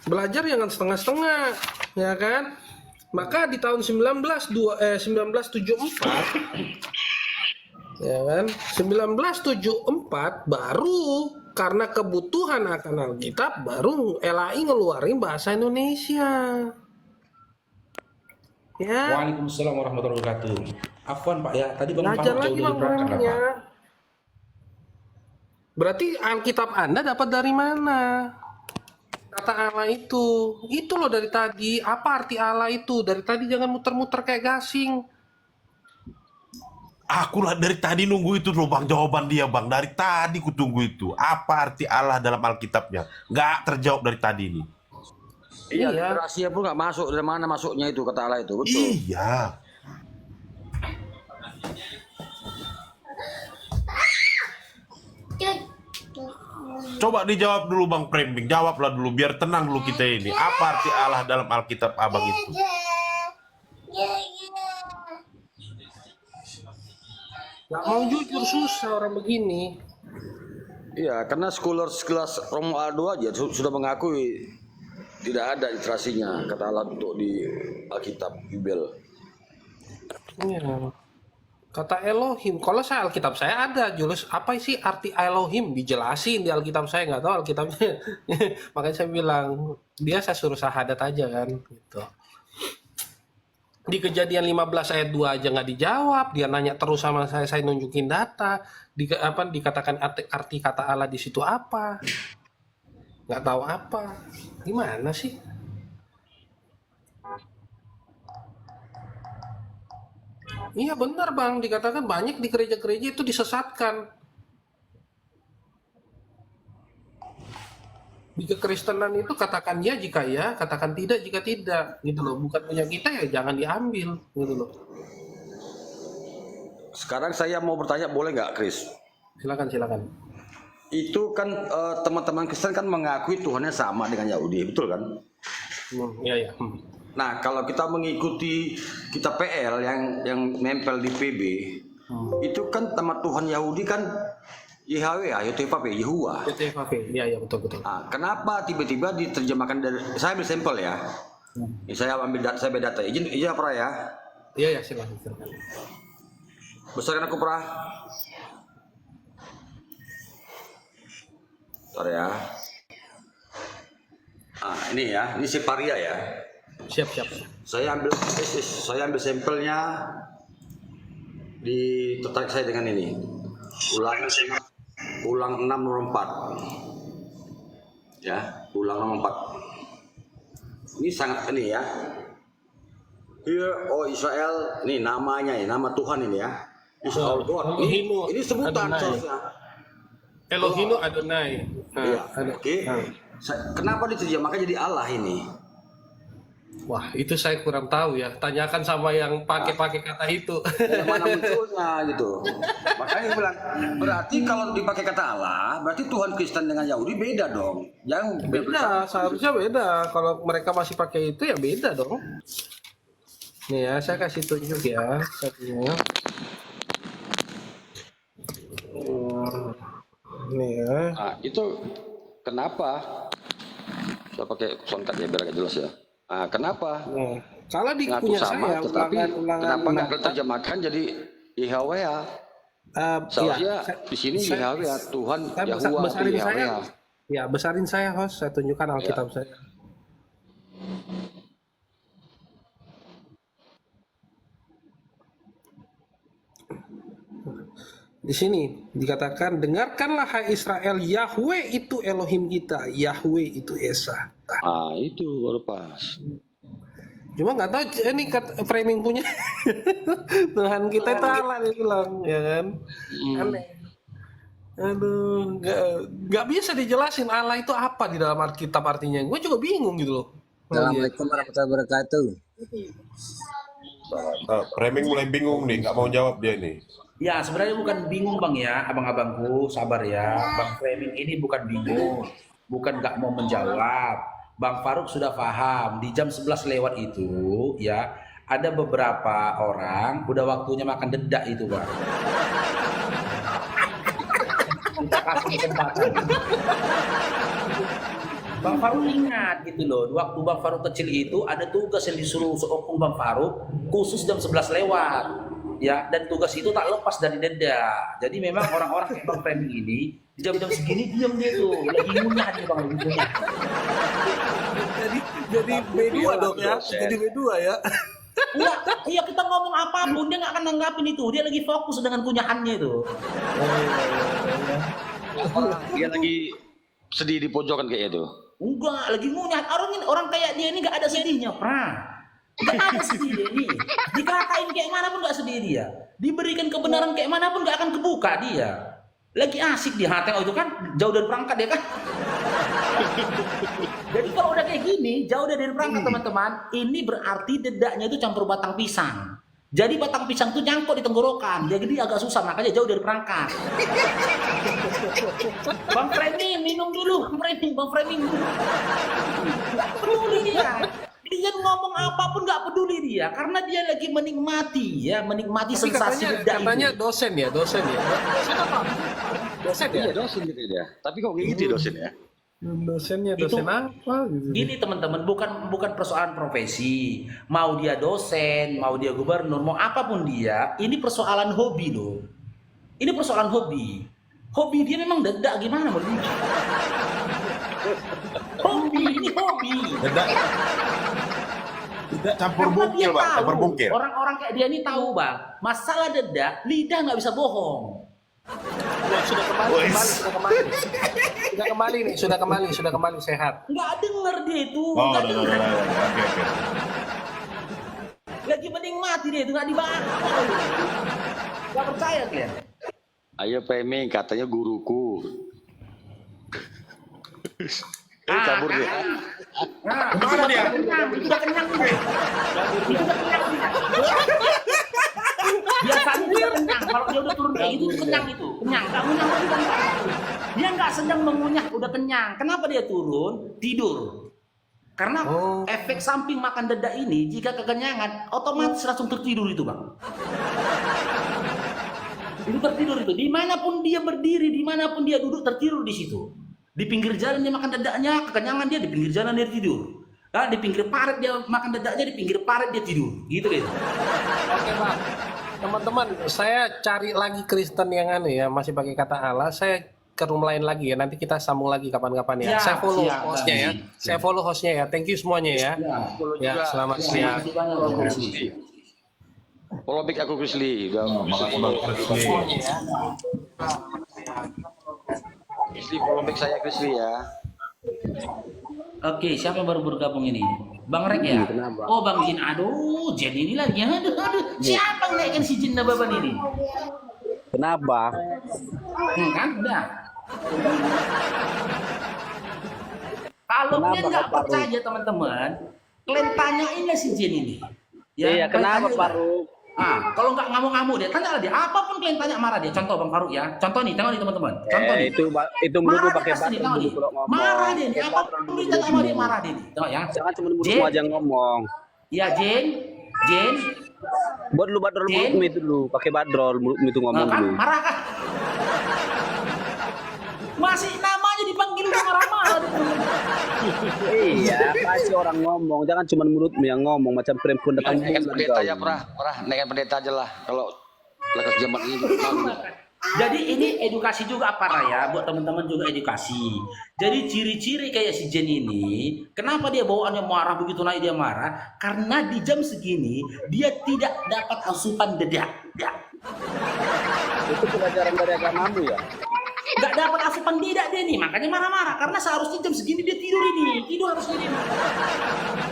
belajar jangan setengah-setengah, ya kan? Maka di tahun 1974, ya kan? 1974 baru karena kebutuhan akan Alkitab baru LAI ngeluarin bahasa Indonesia. Ya. Waalaikumsalam warahmatullahi wabarakatuh. Afwan Pak ya, tadi Bang Belajar Faruk lagi jauh Bang dari belakang Faruknya. Pak. Berarti Alkitab Anda dapat dari mana? Kata Allah itu loh dari tadi. Apa arti Allah itu? Dari tadi jangan muter-muter kayak gasing. Aku lah dari tadi nunggu itu loh Bang, jawaban dia Bang. Dari tadi ku tunggu itu. Apa arti Allah dalam Alkitabnya? Nggak terjawab dari tadi ini. Iya, literasinya pun nggak masuk. Dari mana masuknya itu kata Allah itu? Betul. Iya. Coba dijawab dulu Bang Framing, jawablah dulu biar tenang dulu kita ini. Apa arti Allah dalam Alkitab Abang itu? Gak mau jujur, susah orang begini. Iya, karena scholars kelas Romo A2 aja sudah mengakui tidak ada literasinya kata Allah untuk di Alkitab Bible. Iya. Kata Elohim, kalau saya Alkitab saya ada, Julius, apa sih arti Elohim? Dijelasin di Alkitab saya, nggak tahu Alkitabnya. Makanya saya bilang, dia saya suruh syahadat aja kan, gitu. Di Kejadian 15 ayat 2 aja nggak dijawab, dia nanya terus sama saya nunjukin data, dikatakan arti kata Allah di situ apa, nggak tahu apa, gimana sih? Iya benar Bang, dikatakan banyak di gereja-gereja itu disesatkan. Di kekristenan itu katakan ya jika ya, katakan tidak jika tidak, gitu loh. Bukan punya kita ya jangan diambil, gitu loh. Sekarang saya mau bertanya, boleh nggak, Chris? Silakan. Itu kan teman-teman Kristen kan mengakui Tuhannya sama dengan Yahudi, betul kan? Iya. Nah, kalau kita mengikuti kitab PL yang nempel di PB, itu kan nama Tuhan Yahudi kan Yahweh, YTVP, Yehuwa. YTVP, iya betul. Nah, kenapa tiba-tiba diterjemahkan dari, saya ambil sampel ya. Ini saya ambil data. Izin apa ya? Iya silakan. Besarkan aku pra. Bentar ya. Nah, ini ya, ini Separia ya. Siap. Saya ambil sampelnya, tertarik saya dengan ini. Ulang 6 nomor 4. Ya, ulang nomor 4. Ini sangat ini ya. Here, oh Israel, ini namanya ya, nama Tuhan ini ya. Israel God. Ini sebutan seharusnya. Elohim Adonai. Iya. Oke. Kenapa diterjemahkan jadi Allah ini? Wah, itu saya kurang tahu ya. Tanyakan sama yang pakai kata itu. Dari mana munculnya gitu. Makanya bilang, berarti kalau dipakai kata Allah, berarti Tuhan Kristen dengan Yahudi beda dong. Yang Beda, seharusnya beda. Kalau mereka masih pakai itu ya beda dong. Nih ya, saya kasih tunjuk ya satunya. Nih ya. Nah, itu kenapa? Saya pakai soundcard ya biar agak jelas ya. Nah, kenapa? Nah, kalau di Ngaku punya sama, saya tetapi kenapa nggak 6 diterjemahkan jadi Yahweh ya? Seharusnya di sini Yahweh ya, Tuhan Yahuwah atau Yahweh ya. Ya, besarin saya host, saya tunjukkan Alkitab saya. Di sini dikatakan, dengarkanlah hai Israel, Yahweh itu Elohim kita, Yahweh itu Esa. Ah, itu baru pas. Cuma nggak tahu ini framing punya Tuhan kita itu Allah dia bilang, ya kan? Aneh. Aduh, nggak bisa dijelasin Allah itu apa di dalam Alkitab artinya. Gue juga bingung gitu loh. Assalamualaikum warahmatullahi wabarakatuh. Framing mulai bingung nih, nggak mau jawab dia nih. Ya, sebenarnya bukan bingung Bang ya, abang-abangku, sabar ya. Bang Framing ini bukan bingung, bukan nggak mau menjawab. Bang Faruk sudah paham, di jam 11 lewat itu ya, ada beberapa orang udah waktunya makan dedak itu Bang. Kita kasih kesempatan. Bang Faruk ingat gitu loh, waktu Bang Faruk kecil itu ada tugas yang disuruh seopung Bang Faruk khusus jam 11 lewat. Ya, dan tugas itu tak lepas dari deda. Jadi memang orang-orang kayak Bang Framing ini di jam-jam segini diam dia tuh, lagi ngunyah dia Bang, lagi ngunyah. Jadi B2 dong ya, jadi B2 ya. Iya kita ngomong apapun dia nggak akan nanggapin itu, dia lagi fokus dengan kunyahannya itu. Dia lagi sedih di pojokan kayak itu. Enggak, lagi ngunyah. Orang kayak dia ini nggak ada sedihnya, Pra. Nggak ada sedih dia ini. Dikatain kayak mana pun nggak sedih dia. Diberikan kebenaran kayak mana pun nggak akan kebuka dia. Lagi asik di HTO itu kan, jauh dari perangkat dia kan. Jadi kalau udah kayak gini, jauh dari perangkat teman-teman, ini berarti dedaknya itu campur batang pisang. Jadi batang pisang itu nyangkut di tenggorokan, jadi agak susah, makanya jauh dari perangkat. Bang Framing, minum dulu. Bang Framing. Gak peduli dia. Dia ngomong apapun gak peduli dia, karena dia lagi menikmati ya, menikmati Tapi sensasi dedak katanya itu. dosen ya. Dosen apa? Dosen ya? Iya dosen gitu dia. Tapi kok kayak gitu dosen ya? Dosennya Itu- dosen apa gitu. Gini teman-teman, bukan persoalan profesi. Mau dia dosen, mau dia gubernur, mau apapun dia, ini persoalan hobi loh. Ini persoalan hobi. Hobi dia memang dedak gimana mau diuji? Hobi, ini hobi. Campur Karena dia bungkil, Bang. tahu, Campur bungkil. orang-orang kayak dia ini tahu bang, masalah dedak, lidah nggak bisa bohong. Ya, sudah kembali sehat. Nggak denger dia itu, Oh, nggak udah, denger. Oke. Lagi menikmati dia itu nggak dibahas. Nggak percaya kalian? Ayo Peming, katanya guruku. Kabur dia. Kemana dia? Udah kenyang dia. Biasanya dia kenyang. Kalau dia udah turun kayak gitu, kenyang itu. Kenyang. Nggak ngunyah lagi bang. Dia nggak sedang mengunyah, udah kenyang. Kenapa dia turun? Tidur. Karena efek samping makan dedak ini, jika kekenyangan, otomatis langsung tertidur itu bang. Itu tertidur itu. Dimanapun dia berdiri, dimanapun dia duduk, tertidur di situ. Di pinggir jalan dia makan dedaknya, kekenyangan dia, di pinggir jalan dia tidur. Nah, di pinggir parit dia makan dedaknya, di pinggir parit dia tidur. Gitu deh. Oke bang, teman-teman, saya cari lagi Kristen yang masih pakai kata Allah. Saya ke room lain lagi ya. Nanti kita sambung lagi kapan-kapan ya. Saya follow hostnya ya. Saya follow hostnya ya. Thank you semuanya ya. Ya, selamat siang. Follow back aku Krisli. Krisli follow back saya Krisli ya. Oke, siapa yang baru bergabung ini? Bang Rek ya? Oh, Bang Jin. Aduh, Jen ini lagi. Aduh. Siapa yang naikkan si Jin Nababan ini? Kenapa? Kan udah. Kalau kalian nggak percaya teman-teman, kalian tanyain lah si Jen ini. Ya, Iya, kenapa tanya Pak lah. Ruk? Kalau nggak ngamuk-ngamuk dia, tanya lah dia. Apapun kalian tanya marah dia. Contoh Bang Faruk ya. Contoh nih, tengok nih teman-teman. Contoh nih. Itu menurut Marah pakai dia pasti nih, baterai tengok nih. dulu kalau ngomong. Marah dia nih. Apapun kita sama dia marah dia nih. Tengok ya. Jangan cuma Jen. mulutmu aja yang ngomong. Ya Jen. Buat lu badrol Jen. mulutmu itu dulu, pakai badrol mulutmu itu ngomong Kan dulu. marah kan? Masih namanya dipanggil udah marah-marah. Iya, pasti orang ngomong. Jangan cuma mulutmu yang ngomong macam perempuan datang Naikkan bulan pendeta kau. ya, Prah. Naikkan pendeta aja lah. Kalau lekas zaman ini. Jadi ini edukasi juga apa Raya, buat teman-teman juga edukasi. Jadi ciri-ciri kayak si Jen ini, kenapa dia bawaannya marah begitu naik dia marah? Karena di jam segini dia tidak dapat asupan dedak. Ya. Itu pelajaran dari agamamu ya. Nggak dapat asupan dedak dia nih, makanya marah-marah. Karena seharusnya jam segini dia tidur ini, tidur harus ini.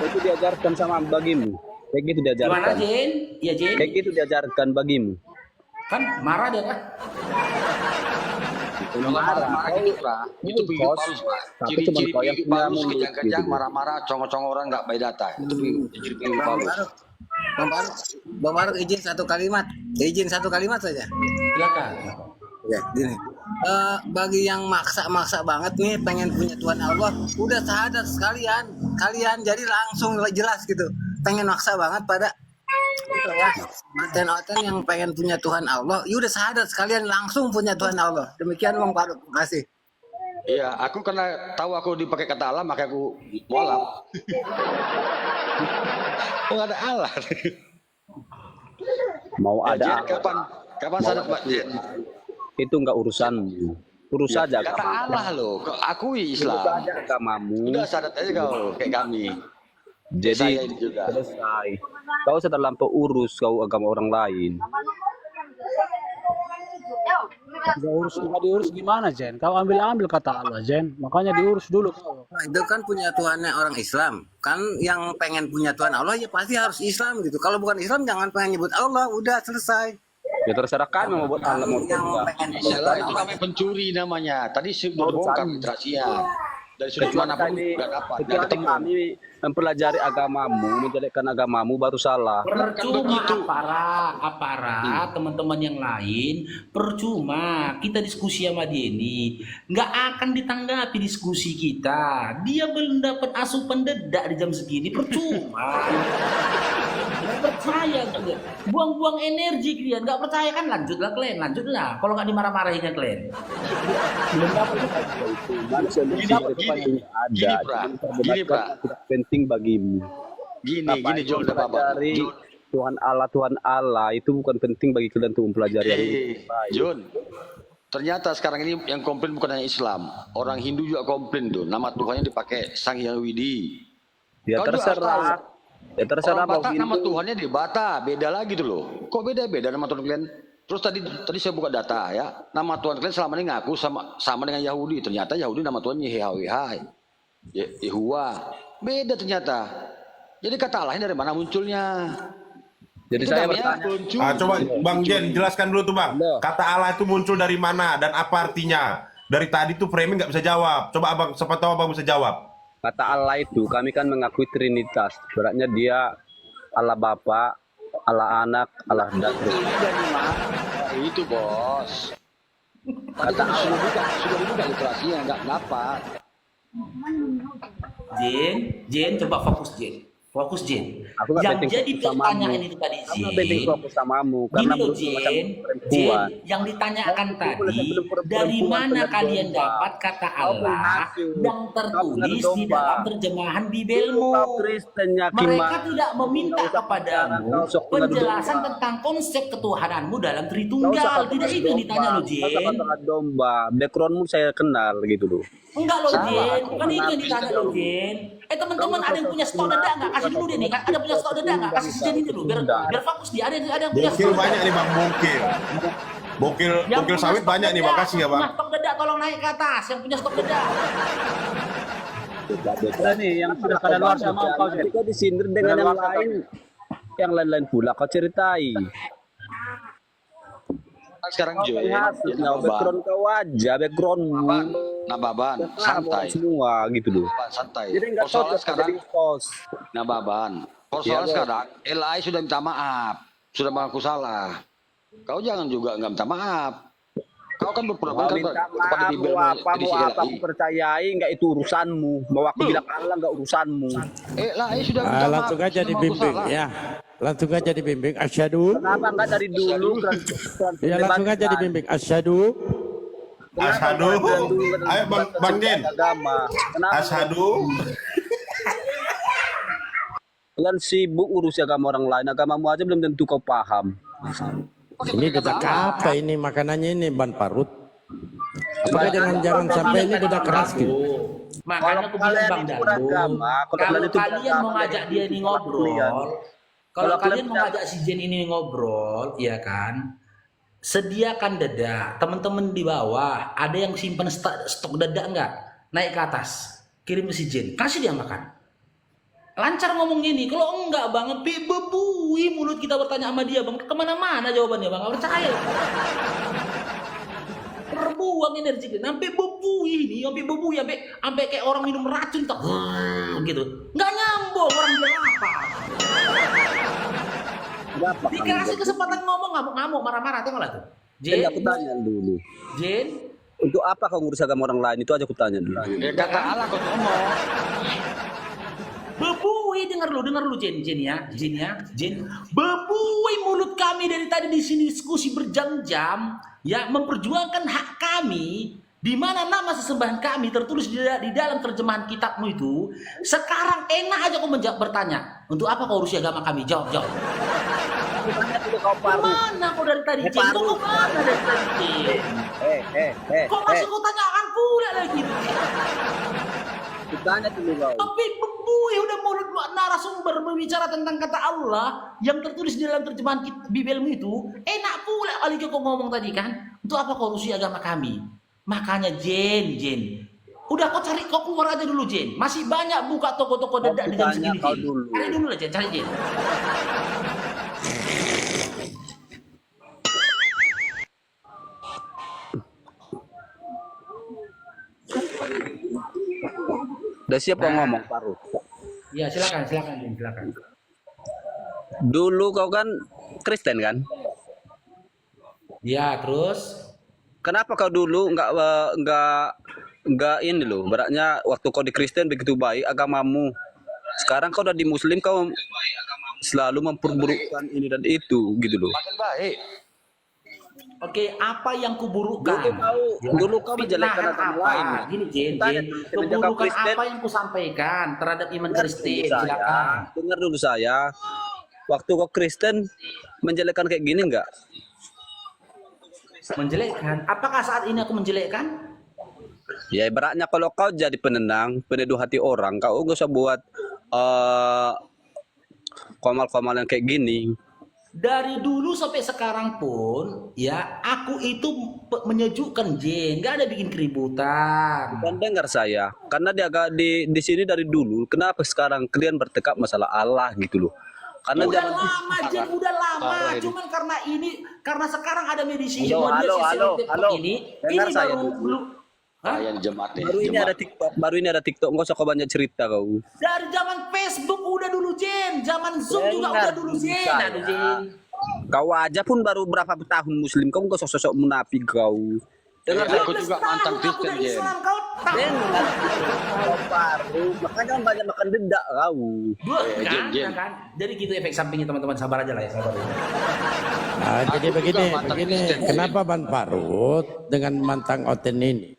Itu diajarkan sama bagimu. Kayak gitu Gimana diajarkan. Jen? Iya Jen. Kayak gitu diajarkan bagimu. Kan marah dia kan? Itu marah. Marah gitu, Prah. Itu begitu Bos. Paulus, Prah. Tapi Ciri-ciri cuma kau yang begitu punya Paulus, mulut kejang-kejang, gitu. marah-marah, congok-congok orang nggak baik data. Itu ciri begitu Paulus. Bang Faruk izin satu kalimat. Izin satu kalimat saja. Silakan. Ya, gini. Bagi yang maksa-maksa banget nih pengen punya Tuhan Allah, udah syahadat sekalian. Kalian jadi langsung jelas gitu. Pengen maksa banget pada ya, oten-oten yang pengen punya Tuhan Allah, ya udah syahadat sekalian langsung punya Tuhan Allah. Demikian Bang Faruk. Terima kasih. Iya, aku karena tahu aku dipakai kata Allah, makanya aku mualaf. Oh, nggak ada Allah. Mau ada Jen, apa? kapan sadar Pak Jen? Itu enggak urusan. Urus saja Kata agamamu. Allah loh, kau akui Urus Islam. saja agamamu. Udah sadar aja kau kayak kami. Jadi Saya ini juga. selesai. Kau sudah terlampau urus kau agama orang lain. Nggak diurus gimana Jen? Kau ambil kata Allah Jen, makanya diurus dulu kau. Nah, itu kan punya Tuhannya orang Islam. Kan yang pengen punya Tuhan Allah ya pasti harus Islam gitu. Kalau bukan Islam jangan pengen nyebut Allah, udah selesai. Ya terserah kami mau buat Allah mau Yang enggak. pengen punya Tuhan itu namanya pencuri namanya. Tadi sudah bongkar rahasia. Dari sudut Kecuali manapun tadi, nggak dapat, nggak kecuali ketemu. kami mempelajari agamamu, menjelekkan agamamu baru salah. Percuma aparat teman-teman yang lain, percuma kita diskusi sama dia ini nggak akan ditanggapi diskusi kita. Dia belum dapat asupan dedak di jam segini, percuma. Nggak percaya, buang-buang energi kalian. Nggak percaya kan, lanjutlah kalian, lanjutlah. Kalau nggak dimarah-marahin kalian. Belum dapat itu. Manusia ada. Pra. Cuman Gini, perdebatkan Pra. yang tidak penting bagimu. Gini John udah bapak. Dari Tuhan Allah itu bukan penting bagi kalian untuk mempelajari. yang baik. John. Ternyata sekarang ini yang komplain bukan hanya Islam, orang Hindu juga komplain tuh. Nama Tuhannya dipakai Sang Hyang Widi. Ya Kau juga terserah. harus tahu. Ya terserah Orang mau Batak nama Hindu. Tuhannya di Bata, beda lagi tuh loh. Kok beda-beda nama Tuhan kalian? Terus tadi saya buka data ya, nama Tuhan kalian selama ini ngaku sama dengan Yahudi. Ternyata Yahudi nama Tuhannya Yahweh, Yehuwa. Beda ternyata. Jadi kata Allahnya dari mana munculnya? Jadi Itu saya namanya bertanya. muncul. Coba Bang Jen jelaskan dulu tuh Bang. Kata Allah itu muncul dari mana dan apa artinya? Dari tadi tuh framing nggak bisa jawab. Coba Abang, siapa tahu Abang bisa jawab. Kata Allah itu kami kan mengakui Trinitas. Beratnya dia Allah Bapa, Allah Anak, Allah Dan. Ini dari mana? Itu bos. Tadi kan sudah dibuka literasinya, nggak dapat. Jen, coba fokus Jen. Fokus Jen. Aku nggak Yang penting jadi fokus samamu. pertanyaan itu tadi Aku nggak penting Jen. fokus samamu Gini karena loh menurutmu macam Jen, perempuan. yang ditanyakan Kau tadi, perempuan dari mana benar kalian domba. dapat kata Kau Allah penghasil. yang Kau tertulis benar di domba. dalam terjemahan Bibelmu? Kau Kristennya Mereka tidak meminta kepadamu kau sok benar penjelasan domba. tentang konsep ketuhananmu dalam Kau Tritunggal. sangat Tidak itu yang ditanya lo Jen. Kau domba. Backgroundmu saya kenal gitu loh. Enggak lo Salah, Jen, aku bukan itu yang benar. ditanya lo Jen. Teman-teman ada yang punya stok dada nggak? Kasih dulu dia nih. Ada punya stok dada nggak? Kasih si Jen ini dulu biar fokus dia. Ada yang punya Bokil stok banyak dada. nih Bang, bokil. Bokil Yang bokil punya sawit stok banyak nih, dada, makasih ya yang Bang. punya stok dada tolong naik ke atas. Yang punya stok dada. Ada nih yang sudah kada luar sama kau Jen. Nanti kau disindir dengan yang lain. Yang lain-lain pula kau ceritai. Sekarang Joy, Hasilnya background kau aja, backgroundmu. Nababan, Santai santai. semua gitu loh. Santai. Jadi nggak Persoalan cocok sekarang, jadi host. Nababan. Persoalan Iya, sekarang, LAI sudah minta maaf, sudah mengaku salah. Kau jangan juga nggak minta maaf. Kau kan berpura-pura Mau minta kepada maaf, Bibel mau apa edisi aku LAI. percayai, nggak itu urusanmu. Mau aku bilang Allah nggak urusanmu. LAI sudah minta maaf, Langsung aja sudah mengaku dibimbing salah. ya. Langsung aja dibimbing asyhadu. Kenapa nggak dari dulu? Ya langsung aja dibimbing asyhadu. Asyhadu. Ayo Bang Jen. Agama. Kenapa? Asyhadu. Kalian sibuk urus agama orang lain. Agamamu aja belum tentu kau paham. Ini dedak apa ini makanannya ini ban parut. Apakah jangan sampai ini dedak keras gitu. Makanya aku bilang kalian Bang itu Dalu, beragama, kalau kalau kalian itu kalian beragama, mau ngajak jadi dia ini ngobrol, kalau Kalau kalian kalian mau ngajak si Jen ini ngobrol, ya kan, sediakan dada. Teman-teman di bawah, ada yang simpan stok dada enggak? Naik ke atas, kirim ke si Jen, kasih dia makan. Lancar ngomong gini, kalau enggak bang, bebui mulut kita bertanya sama dia bang, kemana-mana jawabannya bang, nggak percaya. Terbuang energi kita, sampai bebui ini, sampai kayak orang minum racun tak, gitu, nggak nyambung orang bilang apa. Kenapa? Dikasih kesempatan ngomong ngamuk-ngamuk, marah-marah, tengok lah tuh. Jadi Jen, aku tanya dulu. Jen, Untuk apa kau ngurus agama orang lain? Itu aja aku tanya dulu. Ya kata Allah kau ngomong. bebui, dengar lu Jen ya, Jen. Bebui mulut kami dari tadi di sini diskusi berjam-jam, ya memperjuangkan hak kami, di mana nama sesembahan kami tertulis di dalam terjemahan kitabmu itu. Sekarang enak aja kau bertanya, untuk apa kau urusi agama kami? Jawab. Mana kau dari tadi Jen? Kau kemana dari tadi Jen? Kok masih kau tanyakan pula lagi? Tanya dulu kau. Tapi bebui udah mulut narasumber berbicara tentang kata Allah yang tertulis di dalam terjemahan Bibelmu itu, enak pula kali kau ngomong tadi kan, untuk apa kau urusi agama kami? Makanya Jen, udah kau cari, kau keluar aja dulu Jen. Masih banyak buka toko-toko dadak di jam segini Jen. Cari dulu lah Jen, cari Jen. Udah siap kau ngomong, Faruk? Ya silakan Jen, silakan. Dulu kau kan Kristen kan? Ya terus? Kenapa kau dulu nggak ini loh? Beratnya waktu kau di Kristen begitu baik agamamu. Sekarang kau udah di Muslim, kau selalu memperburukkan ini dan itu gitu loh. Makin baik. Oke, apa yang kuburukkan? Dulu kau menjelekkan agama lain. Gini Jen, Semenjak kau keburukan Kristen, apa yang kusampaikan terhadap iman Kristen? saya, Silakan. dengar dulu saya. Waktu kau Kristen menjelekkan kayak gini enggak? Menjelekkan? Apakah saat ini aku menjelekkan? Ya ibaratnya kalau kau jadi penenang, peneduh hati orang, kau nggak usah buat komal-komal yang kayak gini. Dari dulu sampai sekarang pun, ya aku itu menyejukkan Jen, nggak ada bikin keributan. Bukan dengar saya, karena dia agak di sini dari dulu. Kenapa sekarang kalian bertekad masalah Allah gitu loh? Karena Udah jangan lama Jen, udah lama. Parah ini. Cuman karena sekarang ada medisi Halo, halo. ini Dengar saya baru dulu. belum. Hah? Baru ini ada TikTok, nggak usah kau banyak cerita kau. Dari zaman Facebook udah dulu Jen, zaman Zoom juga Dengar udah dulu Jen. saya. Aduh, Jen. Kau aja pun baru berapa tahun Muslim, kau nggak sosok munafik kau. Dengar saya. Aku juga mantan Kristen Jen. Kau tahu. Dengar. Kau baru, makanya jangan banyak makan dedak kau. Kan? Jadi gitu efek sampingnya teman-teman, sabar aja lah ya, sabar. Jadi begini, kenapa Ban Parut dengan mantan Oten ini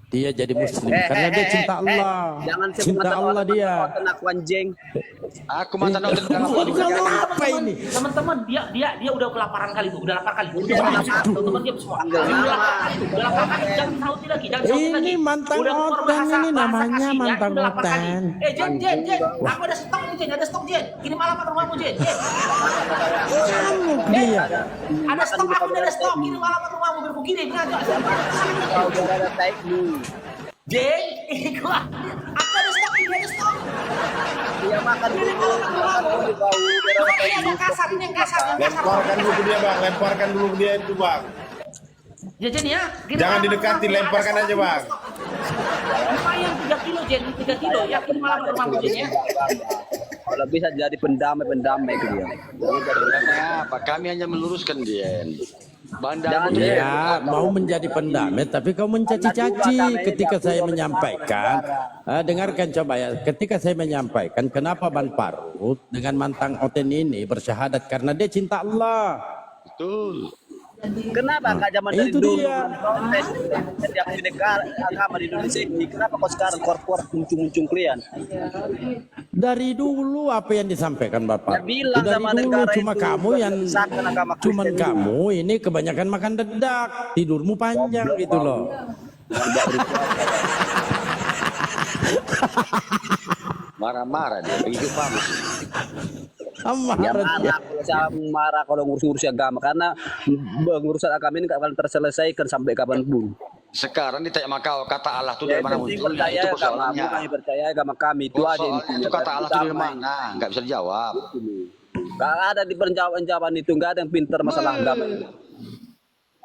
dia jadi Muslim? Karena dia cinta Allah, Jangan cinta Allah dia. Aku anjing. Aku mantan Oten. Apa ini? Teman-teman, dia udah kelaparan kali tuh, udah lapar kali. Teman-teman dia semua. Udah lapar kali, jangan sauti lagi, jangan sauti lagi. Ini mantan Udah keluar Oten bahasa- ini bahasa namanya kasih, ya, mantan udah lapar kali. Oten. Jen, aku ada stok nih Jen, ada stok Jen. Kirim alamat rumahmu Jen. Kamu dia. Ada stok, aku udah ada stok. Kirim alamat rumahmu biar aku kirim. Kau jangan ada taikmu. Jen, aku ada stok, ini ada stok. Dia makan dulu, kau. Ini yang kasar, ini yang kasar. Lemparkan dulu ke dia bang, lemparkan dulu ke dia itu bang. Ya Jen ya. kirim Jangan alamat didekati, rumahmu, lemparkan ada aja stok, bang. ada stok. Lumayan 3 kilo Jen, 3 kilo. Ya kirim alamat rumahmu Jen ya. Kalau bisa jadi pendamai ke dia. Apa? Kami hanya meluruskan dia. Ya, mau menjadi pendamai, tapi kau mencaci-caci ketika saya menyampaikan. Dengarkan coba ya, ketika saya menyampaikan kenapa Ban Parut dengan mantan Oten ini bersyahadat karena dia cinta Allah. Betul. Kenapa kak zaman dari Itu dulu dia. protes yang bineka agama di Indonesia ini? Kenapa kok sekarang korpor muncul kalian? Dari dulu apa yang disampaikan Bapak? Ya, bilang Dari sama dulu negara cuma itu, kamu yang menyesatkan agama cuman Kristen kamu ini kebanyakan makan dedak, tidurmu panjang gitu loh. Marah-marah dia, begitu paham. Ya marah kalau saya marah kalau ngurus agama karena pengurusan agama ini gak akan terselesaikan sampai kapanpun. Sekarang ditanya sama kau, kata Allah itu Ya, dari mana penting munculnya? percaya Itu agama, persoalannya. kami percaya agama kami itu aja intinya. Itu kata Allah itu dari Damai. mana? Nggak bisa dijawab. Gak ada di penjawaban itu, gak ada yang pintar masalah agama itu.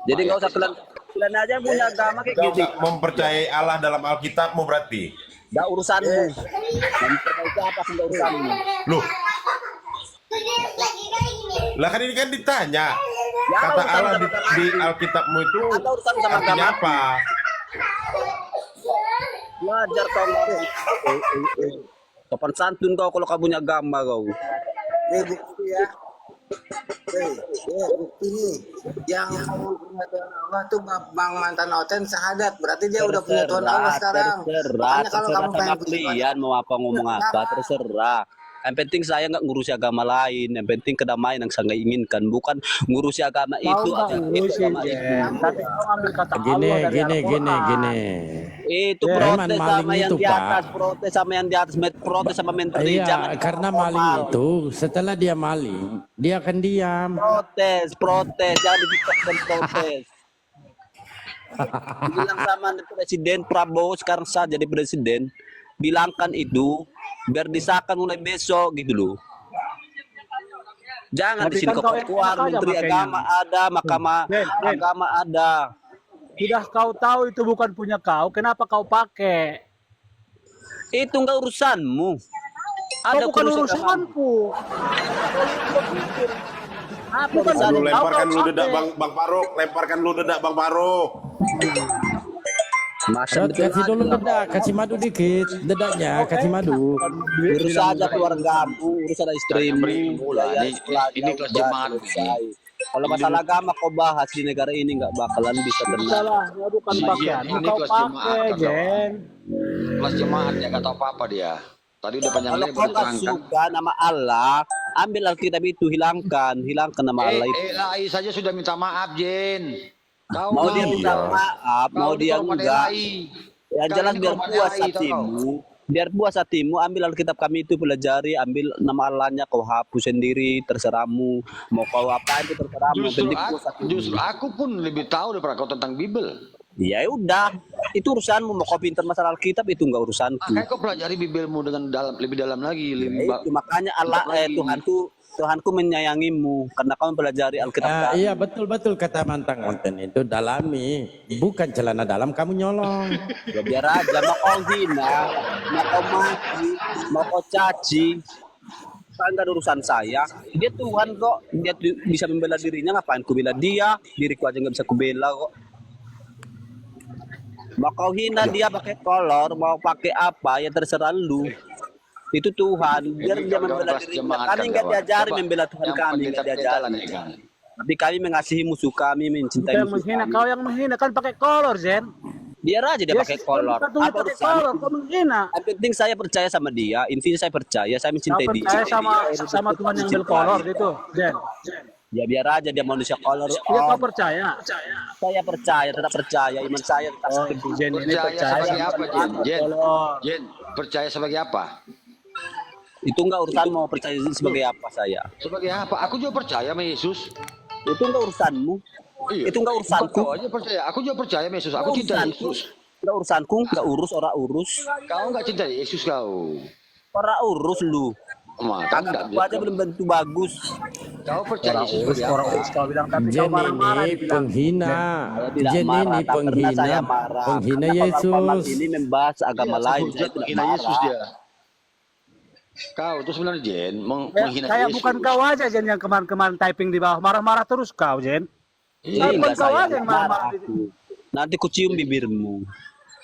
Jadi nggak usah kalian aja yang punya agama kayak Kau gitu. nggak mempercayai Allah dalam Alkitabmu berarti? Gak urusanmu. Mempercayai siapa sih gak urusanmu. Loh, lah kan ini kan ditanya. Ya, Kata urusan Allah sama di Alkitabmu itu Atau urusan sama artinya agama. apa? Belajar kau sopan santun kau kalau kau punya agama kau. Bukti ya. Bukti nih yang kamu punya Tuhan Allah tuh Bang mantan Oten syahadat, berarti dia udah punya Tuhan Allah sekarang. Makanya kalau kamu pengen sama kalian mau apa ngomong apa terserah. Yang penting saya nggak ngurusi agama lain. Yang penting kedamaian yang saya inginkan, bukan ngurusi agama itu. Agama itu. Tapi kau ambil kata Gini, Allah dari gini, Al-Quran. gini. Itu Ya, protes emang sama maling yang itu, di atas, Pak. protes sama yang di atas, protes sama menteri. Iya, Jangan karena formal. maling itu setelah dia maling, dia akan diam. Protes, jangan di TikTok dan protes. Bilang sama Presiden Prabowo sekarang sah jadi presiden, bilangkan itu biar disahkan mulai besok gitu loh. Jangan Tapi di sini kan kau kau keluar enak aja menteri makanya. agama ada, mahkamah agama ada. Sudah kau tahu itu bukan punya kau, kenapa kau pakai? Itu enggak urusanmu. Kau bukan urusan urusanku. Apa Bukan urusan Dulu kau lemparkan kau dulu dedak pakai. Bang Faruk, lemparkan dulu dedak Bang Faruk. Masa Kasih dulu dedak, kasih madu dikit, dedaknya kasih madu. urus saja keluargamu, urus ada istrimu. Ini kelas jemaat ini. Kalau masalah agama kau bahas di negara ini nggak bakalan bisa tenang. Salah, ya bukan Iya, pakaian. ini Kau kelas pakai, jemaat, Jen. Kelas jemaat ya nggak tahu apa-apa dia. Tadi udah panjang Kalau lebar kau nggak diterangkan. suka nama Allah, ambil Alkitab itu, hilangkan nama Allah itu. LAI saja sudah minta maaf, Jen. Kau Mau dia tahu. minta maaf, mau Kau dia ditolong pada enggak. LAI. Ya Kau jelas ini biar kalau pada puas LAI, tahu hatimu. Biar puas hatimu, ambil Alkitab kami itu, pelajari, ambil nama Allahnya, kau hapus sendiri, terserahmu. Mau kau apa itu terserahmu. Justru aku pun lebih tahu daripada kau tentang Bible. Ya udah, itu urusanmu. Mau kau pintar masalah Alkitab itu enggak urusanku. Makanya kau pelajari Biblemu dengan lebih dalam lagi. Itu makanya Tuhanku menyayangimu karena kau mempelajari Alkitab. Iya betul kata Mantang konten itu, dalami, bukan celana dalam kamu nyolong. Ya biar aja, mau kau hina, mau kau maki, mau kau caci, kan gak ada urusan saya. Dia Tuhan kok, dia bisa membela dirinya, ngapain ku bela dia? Diriku aja nggak bisa ku bela kok. Mau kau hina dia pakai kolor, mau pakai apa ya terserah lu. Itu Tuhan, biar dia membela dirinya. Kami nggak diajari membela Tuhan kami, nggak diajari. Tapi kami mengasihi musuh kami, mencintai musuh kami. Kau yang menghina kan pakai kolor, Zen. Biar aja dia pakai kolor. Apa kolor, kau menghina. Yang penting saya percaya sama dia. Intinya saya percaya, saya mencintai dia. Percaya sama Tuhan yang berkolor gitu, Zen. Ya biar aja dia manusia kolor. Dia kau percaya? Saya percaya, tetap percaya. Iman saya tetap seperti Jen ini Percaya sebagai apa, Jen? Percaya sebagai apa? Itu enggak urusan mau percaya sebagai apa saya. Sebagai apa? Aku juga percaya sama Yesus. Itu enggak urusanmu. Iya. Itu enggak urusanku. Kau aja percaya. Aku juga percaya sama Yesus. Aku cinta Yesus. Enggak urusanku, enggak urus orang urus. Kau enggak cinta Yesus kau. Orang urus lu. Aku aja belum tentu bagus. Kau percaya Yesus Orang urus kau bilang, tapi kau marah-marah ini dibilang. penghina. Tidak marah, tak pernah saya Penghina marah. penghina Karena Yesus. ini membahas agama lain, saya tidak menghina marah. Yesus dia. Kau itu sebenarnya Jen menghina Kayak Yesus. bukan kau aja Jen yang kemarin-kemarin typing di bawah, marah-marah terus kau Jen. Iya, Bukan enggak kau saya aja yang marah-marah. Nanti ku cium bibirmu.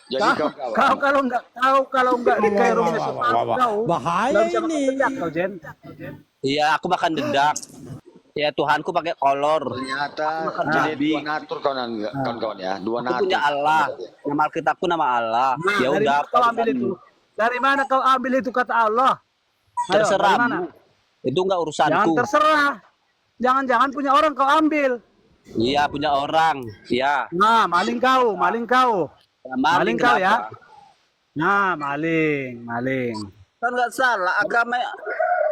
Jadi Kau kalau enggak di kairungnya kau Bahaya nggak bisa ini. mendedak kau Jen. Iya, aku makan dedak. Ya Tuhanku pakai kolor. ternyata jadi dua natur kawan-kawan ya. Dua Aku natur. punya Allah. Nama Alkitabku nama Allah. Ya Dari udah. mana kau ambil itu? Dari mana kau ambil itu kata Allah? Ayo, Terserah. dari mana? Itu enggak Jangan urusanku. terserah. Jangan-jangan punya orang kau ambil. Iya, punya orang. Iya. Nah, maling kau. Maling kau ya. kenapa? Nah, maling. Kan nggak salah.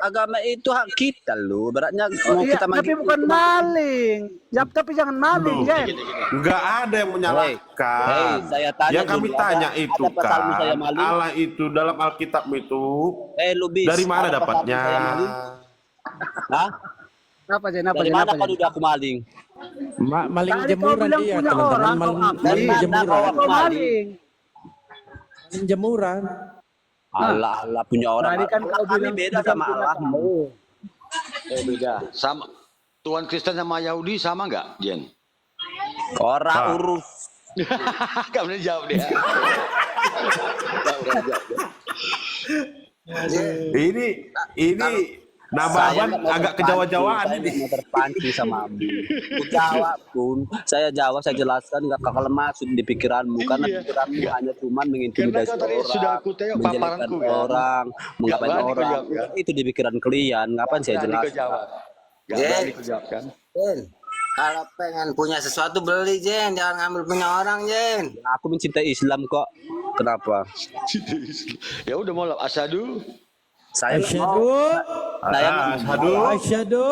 Agama itu hak kita loh. Beratnya mau Iya, kita tapi bukan maling. Ya, tapi jangan maling, Jen. Nggak ada yang menyalahkan. Hei, saya tanya Yang kami dulu, tanya ada itu pasalmu kan, saya maling? Allah itu dalam Alkitab itu Lubis. dari mana ada pasalmu dapatnya? saya maling? Hah? Apa Jen? Dari mana kau duduk aku maling? Maling Tadi kau jemuran bilang dia, punya teman-teman. orang, kau Maling ambil. Dari mana jemuran. kau maling? Maling jemuran. Allah punya orang. Tadi kan kau Kami bilang beda bukan sama punya Allahmu. Beda. Sama Tuhan Kristen sama Yahudi sama nggak, Jen? Orang urus. Gak boleh jawab dia. Ini Nababan agak kejawa-jawaan saya ini. mau terpancing sama Abu. Ku jawab pun, saya jawab, saya jelaskan nggak kakak masuk di pikiranmu karena pikiranmu hanya cuman mengintimidasi Karena kau tadi orang, sudah aku tengok menjelekkan paparanku, kan? orang, menggapai berani kau orang. jawab, kan? Itu di pikiran kalian, ngapain saya Berani kau jelaskan? jawab. Gak berani kau jawab kan? Jen, kalau pengen punya sesuatu beli Jen, jangan ngambil punya orang Jen. Aku mencintai Islam kok. Kenapa? Ya udah mau asyhadu. Saya nggak Asyhadu. mau. Saya nggak mau. Asyhadu.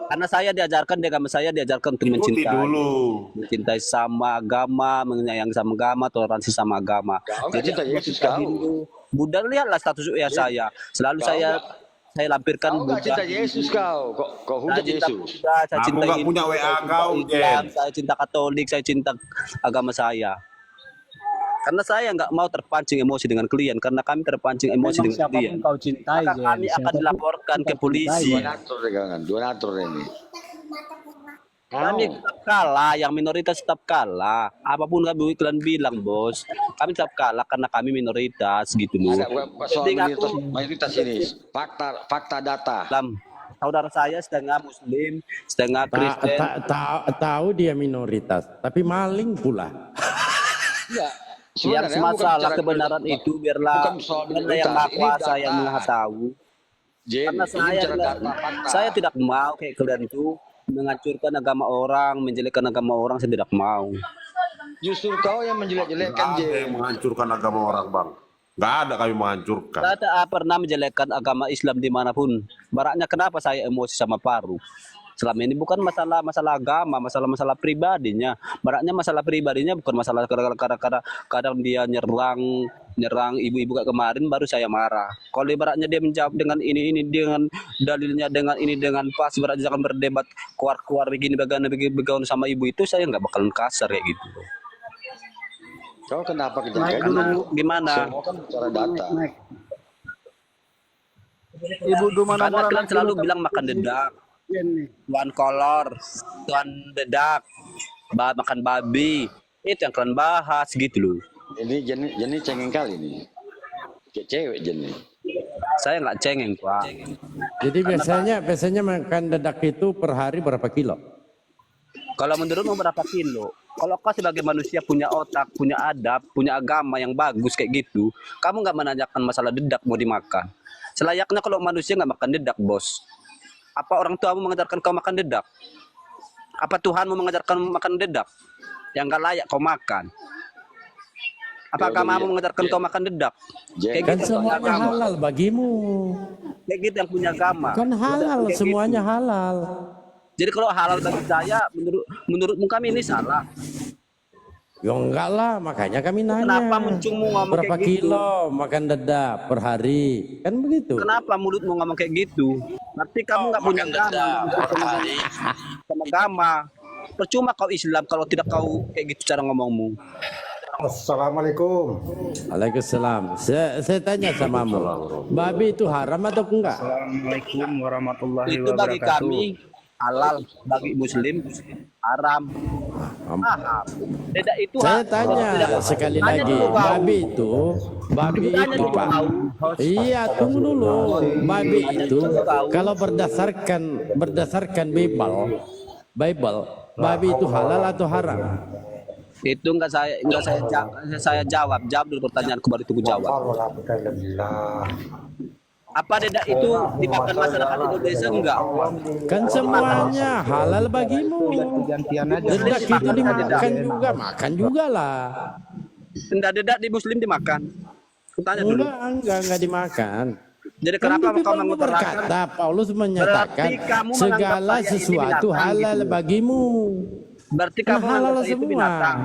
Karena saya diajarkan di agama saya diajarkan untuk Ikuti mencintai, dulu. mencintai sama agama, menyayangi sama agama, toleransi sama agama. Kau nggak cinta Yesus kita kau. Hindu, Buddha, lihatlah status ya saya. Selalu Kau saya lampirkan Kau nggak Buddha. cinta Yesus kau. Kau hujat Saya cinta Yesus. Buddha, saya Aku cinta nggak Hindu, punya WA saya cinta kau, Islam, Jen. saya cinta Katolik, saya cinta agama saya. Karena saya nggak mau terpancing emosi dengan kalian, karena kami terpancing emosi Memang dengan siapapun kalian. kau cintai Maka Jen. kami akan Siapapun dilaporkan ke kau polisi. Dua natur kan? Dua natur ini. Kami tetap kalah, yang minoritas tetap kalah. Apapun kalian bilang, bos, kami tetap kalah karena kami minoritas gitu loh. Ada soal Penting mayoritas ini. Fakta data. Islam. Saudara saya setengah Muslim, setengah Kristen. Tahu dia minoritas, tapi maling pula. Iya. Yang Sebenarnya bukan masalah bicara kebenaran itu biarlah bukan soal biarlah yang minoritas. maha Ini kuasa data. yang maha tahu. Jen, Karena ini bicara data, fakta. saya tidak mau kayak kalian itu menghancurkan agama orang, menjelekkan agama orang, saya tidak mau. Justru kau yang menjelek-jelekkan Ada Jen. yang menghancurkan agama orang, Bang. Nggak ada kami menghancurkan. Tidak pernah menjelekkan agama Islam dimanapun. Baraknya kenapa saya emosi sama Farouk? Selama ini bukan masalah agama, masalah pribadinya. Baraknya masalah pribadinya bukan masalah kadang dia nyerang ibu-ibu kayak kemarin baru saya marah. Kalau ibaratnya dia menjawab dengan ini dengan dalilnya dengan ini dengan pas, ibaratnya jangan berdebat keluar begini begaun sama ibu itu, saya nggak bakalan kasar kayak gitu. Kau kenapa kita? Karena gimana? Semua kan bicara data. Ibu Dumana Karena kalian selalu bilang makan dedak, tuan kolor, tuan dedak, makan babi. Itu yang kalian bahas gitu loh. Ini Jenny cengeng kali nih. Kayak cewek Jenny. Saya nggak cengeng, Pak. Jadi biasanya makan dedak itu per hari berapa kilo? Kalau menurutmu berapa kilo? Kalau kau sebagai manusia punya otak, punya adab, punya agama yang bagus kayak gitu, kamu nggak menanyakan masalah dedak mau dimakan. Selayaknya kalau manusia nggak makan dedak, bos. Apa orang tuamu mengajarkan kau makan dedak? Apa Tuhanmu mengajarkan makan dedak? Yang nggak layak kau makan. Apa agamamu mengajarkan kau makan dedak? Kayak Kan gitu, semuanya halal bagimu. Kayak gitu yang punya agama. Kan halal, Kayak semuanya gitu. halal. Jadi kalau halal bagi saya, menurutmu kami ini salah. Ya enggak lah, makanya kami nanya. Kenapa muncungmu ngomong berapa kayak gitu? kilo makan dedak per hari? Kan begitu. Kenapa mulutmu ngomong kayak gitu? Berarti kamu nggak punya agama. Percuma kau Islam kalau tidak kau kayak gitu cara ngomongmu. Assalamualaikum. Waalaikumsalam. Saya tanya samamu, babi itu haram atau enggak? Assalamualaikum warahmatullahi Itu bagi wabarakatuh. kami halal, bagi Muslim haram. Paham? Dedak itu Saya tanya sekali lagi, babi itu Pak. Iya, tunggu dulu. Babi itu kalau berdasarkan Bible, babi itu halal atau haram? Itu enggak saya jawab dulu pertanyaanku baru tunggu jawab. Apa dedak itu dimakan masyarakat Indonesia enggak? Kan semuanya halal bagimu. Dedak itu dimakan juga, makan juga lah. Dedak di Muslim dimakan. Kutanya dulu. Enggak dimakan. Jadi kenapa kau Bible mengutarakan? berkata, Paulus menyatakan Berarti kamu segala menganggap saya ini sesuatu binatang halal gitu. bagimu. Berarti Kan kamu halal menganggap saya itu semua. binatang.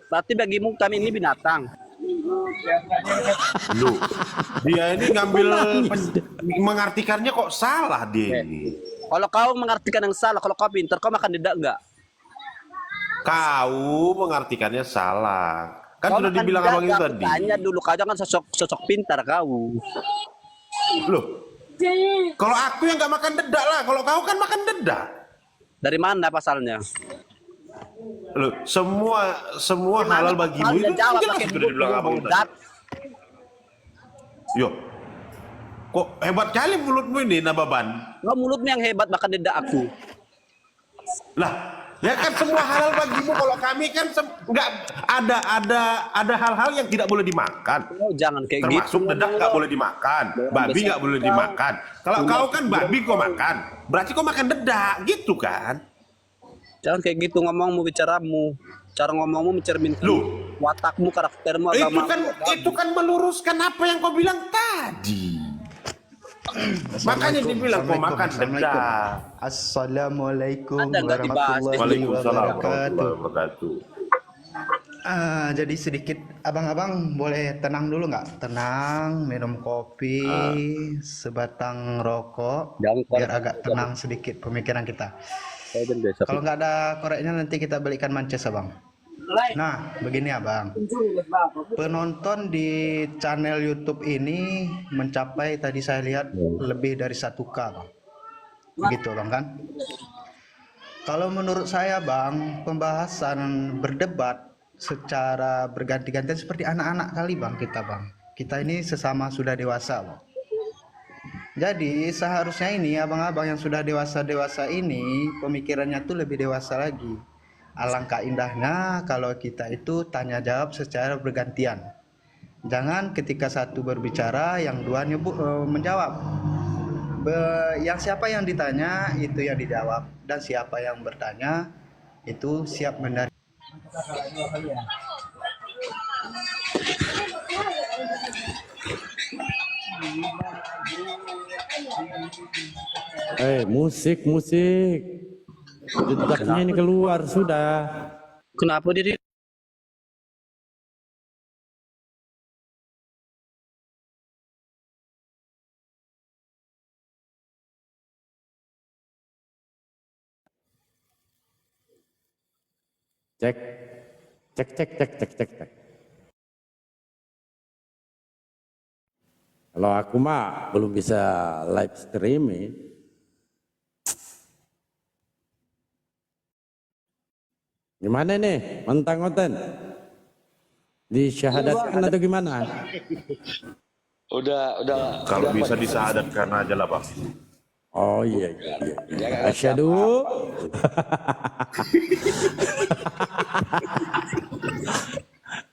Berarti bagimu kami ini binatang. Lu, dia ini ngambil mengartikannya kok salah dia ini. Kalau kau mengartikan yang salah, kalau kau pintar, kau makan dedak enggak? Kau mengartikannya salah. Kan Kau sudah makan dibilang dedak abang itu enggak? tadi. Tanya dulu, kau jangan sosok pintar kau. Loh, kalau aku yang nggak makan dedak lah. Kalau kau kan makan dedak. Dari mana pasalnya? Loh, semua halal bagimu itu jawab jelas pakai sudah dibilang abang itu tadi. Yo, kok hebat kali mulutmu ini, Nababan? Kau mulutmu yang hebat makan dedak aku. Lah, ya kan semua halal bagimu. Kalau kami kan nggak ada hal-hal yang tidak boleh dimakan. Oh, jangan kayak Termasuk gitu. dedak nggak boleh dimakan, babi nggak boleh dimakan. Kalau kau kan babi kau makan, berarti kau makan dedak, gitu kan? Jangan kayak gitu ngomongmu, bicaramu. Cara ngomongmu mencerminkan watakmu, karaktermu, agamamu. Itu kan meluruskan apa yang kau bilang tadi. Makanya dibilang kau makan dedak. Assalamualaikum Anda nggak dibahas. warahmatullahi wabarakatuh. Wabarakatuh. Jadi sedikit abang-abang boleh tenang dulu nggak? Tenang, minum kopi, sebatang rokok, biar agak tenang sedikit pemikiran kita. Kalau nggak ada koreknya nanti kita belikan mances abang. Nah, begini abang. Penonton di channel YouTube ini mencapai tadi saya lihat lebih dari 1K bang. Begitu bang kan? Kalau menurut saya bang, pembahasan berdebat secara berganti-gantian seperti anak-anak kali bang kita bang. Kita ini sesama sudah dewasa bang. Jadi seharusnya ini abang-abang yang sudah dewasa-dewasa ini pemikirannya tuh lebih dewasa lagi. Alangkah indahnya kalau kita itu tanya jawab secara bergantian. Jangan ketika satu berbicara yang dua menjawab. Yang siapa yang ditanya itu yang dijawab, dan siapa yang bertanya itu siap menerima. Musik. Dedaknya ini keluar sudah. Kenapa dia? Cek. Kalau aku mah belum bisa live streaming. Gimana nih, mentang konten? Disyahadatkan atau gimana? Udah. Kalau bisa disahadatkan aja lah Bang. Oh iya. Asyhadu.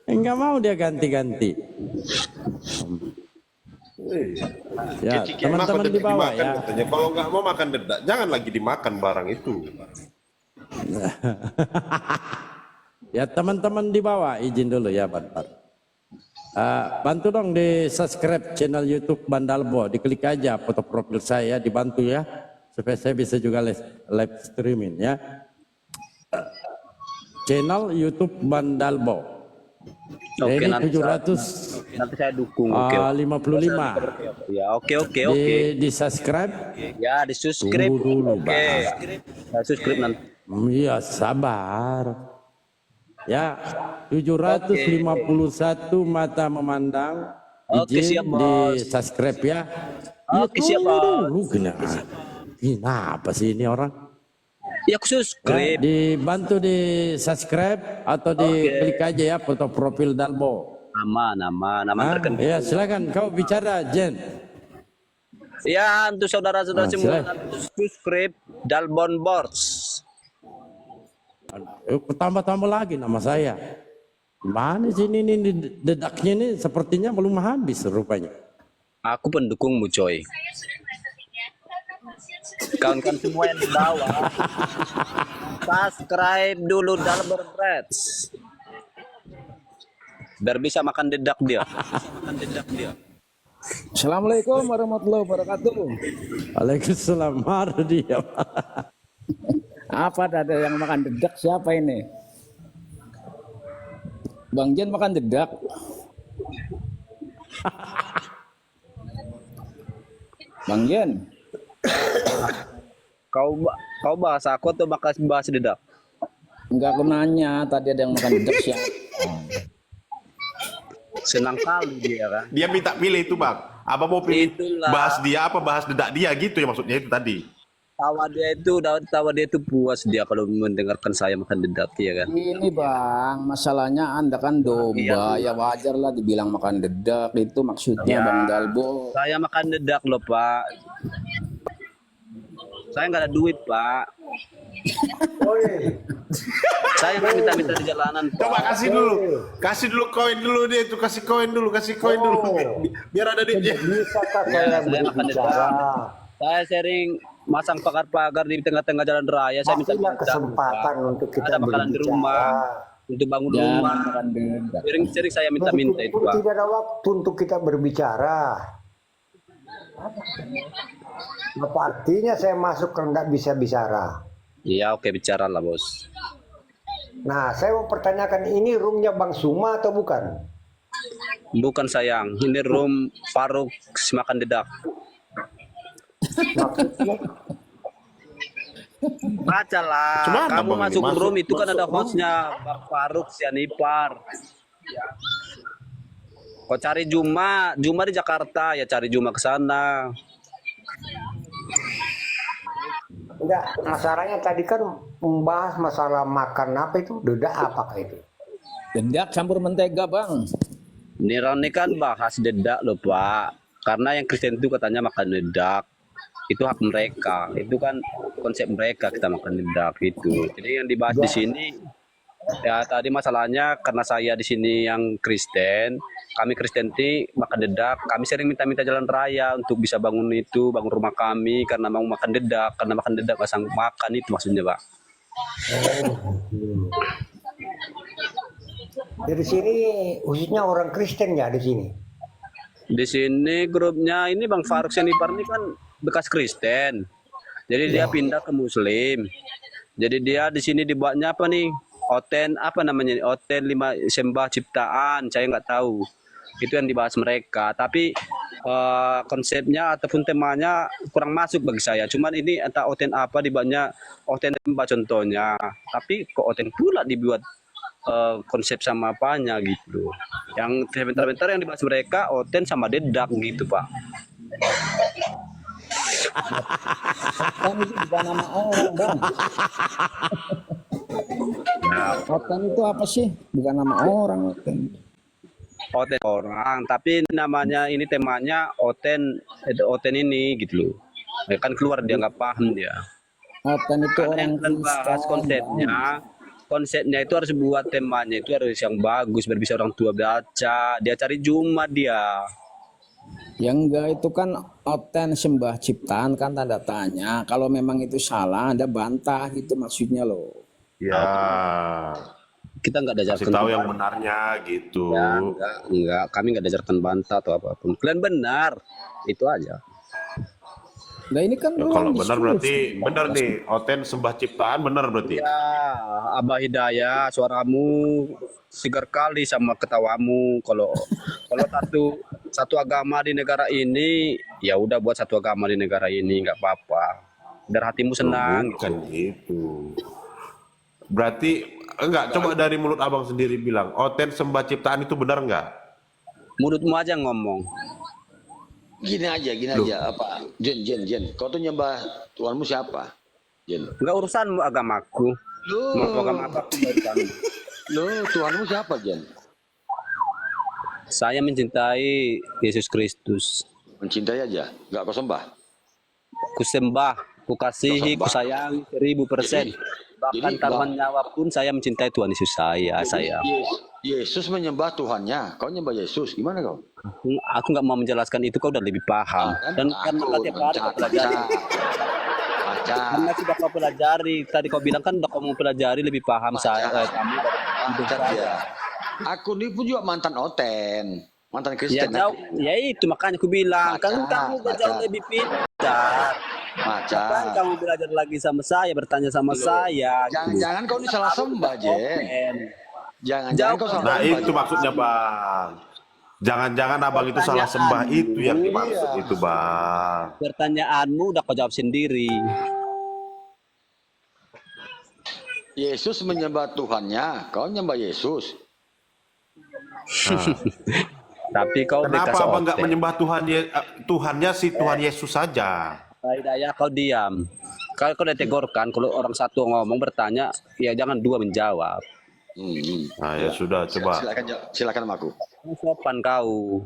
Enggak mau dia ganti-ganti. Ya, teman-teman di bawah ya. Katanya. Kalau nggak mau makan dedak, jangan lagi dimakan barang itu. Ya teman-teman di bawah izin dulu ya Bantar. Bantu dong di subscribe channel YouTube Bandalbo, diklik aja foto profil saya, dibantu ya supaya saya bisa juga live streaming ya. Channel YouTube Bandalbo. Oke, Ini nanti 755. nanti saya dukung. Ya, oke. Di subscribe. Ya, di subscribe. Tunggu dulu, Oke. Bang. Saya subscribe nanti. Iya, sabar. Ya, 751 mata memandang. Oke, Izin siap, di Bos. subscribe ya. Oke, siap, Bos. Dulu kenapa sih ini orang? Ya, aku subscribe. Dibantu di subscribe atau diklik aja ya foto profil Dalbo. Nama terkenal. Ya, silakan kau bicara, Jen. Ya, untuk saudara-saudara semua silakan. subscribe Dalbon Boards. Tambah-tambah lagi nama saya. Mana sih ini dedaknya ini sepertinya belum habis rupanya. Aku pendukungmu, coy. Kawan-kawan semua yang di bawah, subscribe dulu Dalbon Boards. Biar bisa makan dedak dia. Assalamualaikum warahmatullahi wabarakatuh. Waalaikumsalam. Dia. Apa ada yang makan dedak? Siapa ini? Bang Jen makan dedak. Bang Jen. Kau bahas aku atau bahas dedak? Enggak, aku nanya tadi ada yang makan dedak siapa? Senang kali dia kan. Dia minta pilih itu Bang. Apa mau pilih bahas dia apa bahas dedak dia gitu ya maksudnya itu tadi. Tawa dia itu puas dia kalau mendengarkan saya makan dedak ya kan. Ini Bang, masalahnya Anda kan domba, ya wajar lah dibilang makan dedak, itu maksudnya Bang Dalbo. Saya makan dedak loh Pak. Saya nggak ada duit Pak. Saya nggak minta-minta di jalanan Pak. Coba kasih dulu koin dulu dia itu kasih koin dulu biar ada duitnya. Saya makan dedak. Saya sering masang pagar-pagar di tengah-tengah jalan raya. Saya minta kesempatan untuk kita ada makanan di rumah, untuk bangun rumah. Sering saya minta-minta itu Pak. Tidak ada waktu untuk kita berbicara. Apa artinya saya masuk kalau nggak bisa bicara? Iya, oke, bicara lah Bos. Nah, saya mau pertanyakan, ini roomnya Bang Suma atau bukan? Bukan sayang, ini room Faruk makan dedak. Bacalah. Kamu masuk room itu kan ada hostnya Bang Faruk Sianipar. Kau cari Juma di Jakarta ya, cari Juma ke sana. Enggak, masalahnya tadi kan membahas masalah makan apa itu, dedak apakah itu? Dedak campur mentega Bang. Ini kan bahas dedak loh Pak. Karena yang Kristen itu katanya makan dedak. Itu hak mereka. Itu kan konsep mereka kita makan dedak itu. Jadi yang dibahas di sini ya tadi masalahnya karena saya di sini yang Kristen, kami Kristen makan dedak, kami sering minta-minta jalan raya untuk bisa bangun rumah kami karena mau makan dedak, karena makan dedak pasang makan itu maksudnya Pak. Dari sini khususnya orang Kristen ya di sini. Di sini grupnya ini Bang Faruk Sianipar ini kan bekas Kristen. Jadi dia pindah ke Muslim. Jadi dia di sini dibuatnya apa nih? Oten apa namanya? Oten 5 sembah ciptaan. Saya nggak tahu. Itu yang dibahas mereka. Tapi konsepnya ataupun temanya kurang masuk bagi saya. Cuman ini entah oten apa dibuatnya oten sembah contohnya. Tapi kok oten pula dibuat konsep sama apanya gitu. Yang sebentar-bentar yang dibahas mereka oten sama dedak gitu Pak. Oten itu bukan nama orang, Bang. Oten itu apa sih? Bukan nama orang, Oten. Oten orang, tapi namanya ini temanya oten ini gitu loh. Ya kan keluar dia nggak paham dia. Oten itu Karena yang orang kalian bahas konsepnya itu harus buat temanya itu harus yang bagus biar bisa orang tua baca. Dia cari Jumat dia. Ya enggak, itu kan oten sembah ciptaan kan tanda tanya. Kalau memang itu salah, Anda bantah gitu maksudnya loh. Ya. Kita nggak diajarkan Kasih tahu yang benarnya gitu. Ya, enggak, kami nggak diajarkan bantah atau apapun. Kalian benar, itu aja. Nah ini kan Ya, kalau benar berarti benar nih, oten sembah ciptaan benar berarti. Ya, Abah Hidayah, suaramu segar kali sama ketawamu. Kalau satu agama di negara ini, ya udah buat satu agama di negara ini nggak apa-apa. Biar hatimu senang. Bukan gitu. Berarti enggak, coba dari mulut abang sendiri bilang, oten sembah ciptaan itu benar enggak? Mulutmu aja ngomong. Gini aja, apa? Jen, kau tuh nyembah Tuhanmu siapa? Jen. Enggak urusanmu agamaku. Mau agama apa pun urusanmu. Loh, Tuhanmu siapa, Jen? Saya mencintai Yesus Kristus. Mencintai aja, nggak kau sembah? Ku sembah, ku kasihi, ku sayangi 1000%. Bahkan taruhan nyawa pun saya mencintai Tuhan Yesus saya. Yesus menyembah Tuhannya, kau nyembah Yesus, gimana kau? Aku nggak mau menjelaskan itu, kau udah lebih paham. Dan karena tiap hari kau pelajari. Karena sudah kau pelajari, tadi kau bilang kan udah kau mau pelajari lebih paham kamu dari saya. Aku ini pun juga mantan oten, mantan Kristen. Ya itu makanya aku bilang, kan kamu udah jauh lebih pintar. Kan kamu belajar lagi sama saya, bertanya sama saya. Jangan-jangan kau ini salah sembah, Jen. Jangan-jangan kau salah Nah sembah. itu maksudnya bang. Jangan-jangan abang itu salah sembah, itu yang dimaksud itu bang. Pertanyaanmu udah kau jawab sendiri. Yesus menyembah Tuhannya, kau nyembah Yesus. Tapi kau Kenapa abang nggak menyembah Tuhannya si Tuhan Yesus saja? Hidayah, kau diam. Kalau kau ditegorkan, kalau orang satu ngomong bertanya, ya jangan dua menjawab. Nah ya sudah, coba. Silakan sama aku. Sopan kau.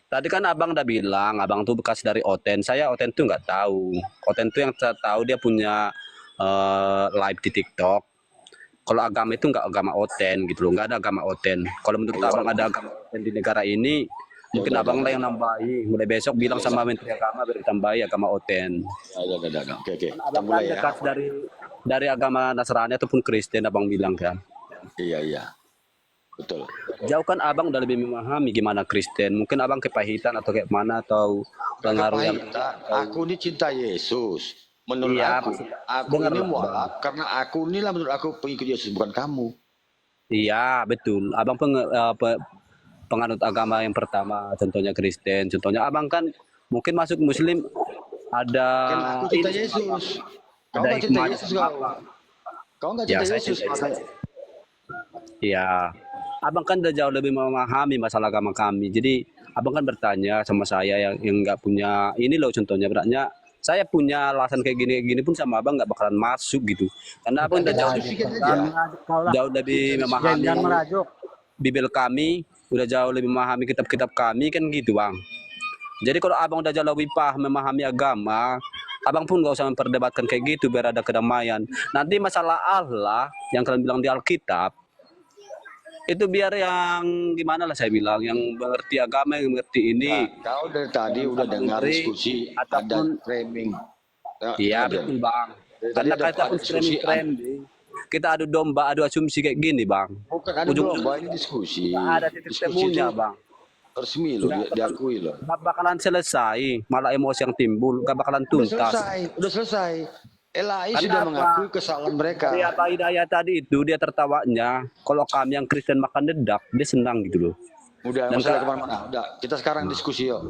Tadi kan abang udah bilang, abang tuh bekas dari Oten. Saya Oten tuh nggak tahu. Oten tuh yang saya tahu dia punya live di TikTok. Kalau agama itu nggak agama Oten gitu loh, nggak ada agama Oten. Kalau menurut abang ada agama Oten di negara ini, mungkin abang lah yang nambahi. Mulai besok bilang sama Menteri Agama biar ditambahi agama Oten. Oke. Abang kan dekat dari agama Nasrani ataupun Kristen, abang bilang kan. Iya. Betul. Jauh kan abang udah lebih memahami gimana Kristen. Mungkin abang kepahitan atau kayak mana atau pengaruh yang. Aku ini cinta Yesus. Menurut aku ini mualaf karena aku inilah menurut aku pengikut Yesus, bukan kamu. Iya betul. Abang penganut agama yang pertama, contohnya Kristen. Contohnya abang kan mungkin masuk Muslim ada. Kan aku cinta Yesus. Kau nggak cinta Yesus kau nggak cinta Yesus. Iya. Abang kan udah jauh lebih memahami masalah agama kami. Jadi abang kan bertanya sama saya yang nggak punya ini loh contohnya beratnya. Saya punya alasan kayak gini pun sama abang nggak bakalan masuk gitu. Karena abang udah jauh lebih memahami Bibel kami, udah jauh lebih memahami kitab-kitab kami kan gitu bang. Jadi kalau abang udah jauh lebih paham memahami agama, abang pun nggak usah memperdebatkan kayak gitu biar ada kedamaian. Nanti masalah Allah yang kalian bilang di Alkitab, itu biar yang gimana lah saya bilang, yang mengerti agama, yang mengerti ini. Nah, kau dari tadi udah dengar diskusi ataupun framing. Iya betul bang. Karena kita pun framing. Kita adu domba, adu asumsi kayak gini bang. Bukan adu domba, ini diskusi. Ada titik temunya bang. Resmi loh, diakui loh. Nggak bakalan selesai, malah emosi yang timbul, nggak bakalan tuntas. Udah selesai. LAI sudah Kenapa? mengakui kesalahan mereka. Dari Pak Hidayat tadi itu dia tertawanya, kalau kami yang Kristen makan dedak, dia senang gitu loh. Udah, Dan masalah kemana-mana. Udah, kita sekarang diskusi yuk.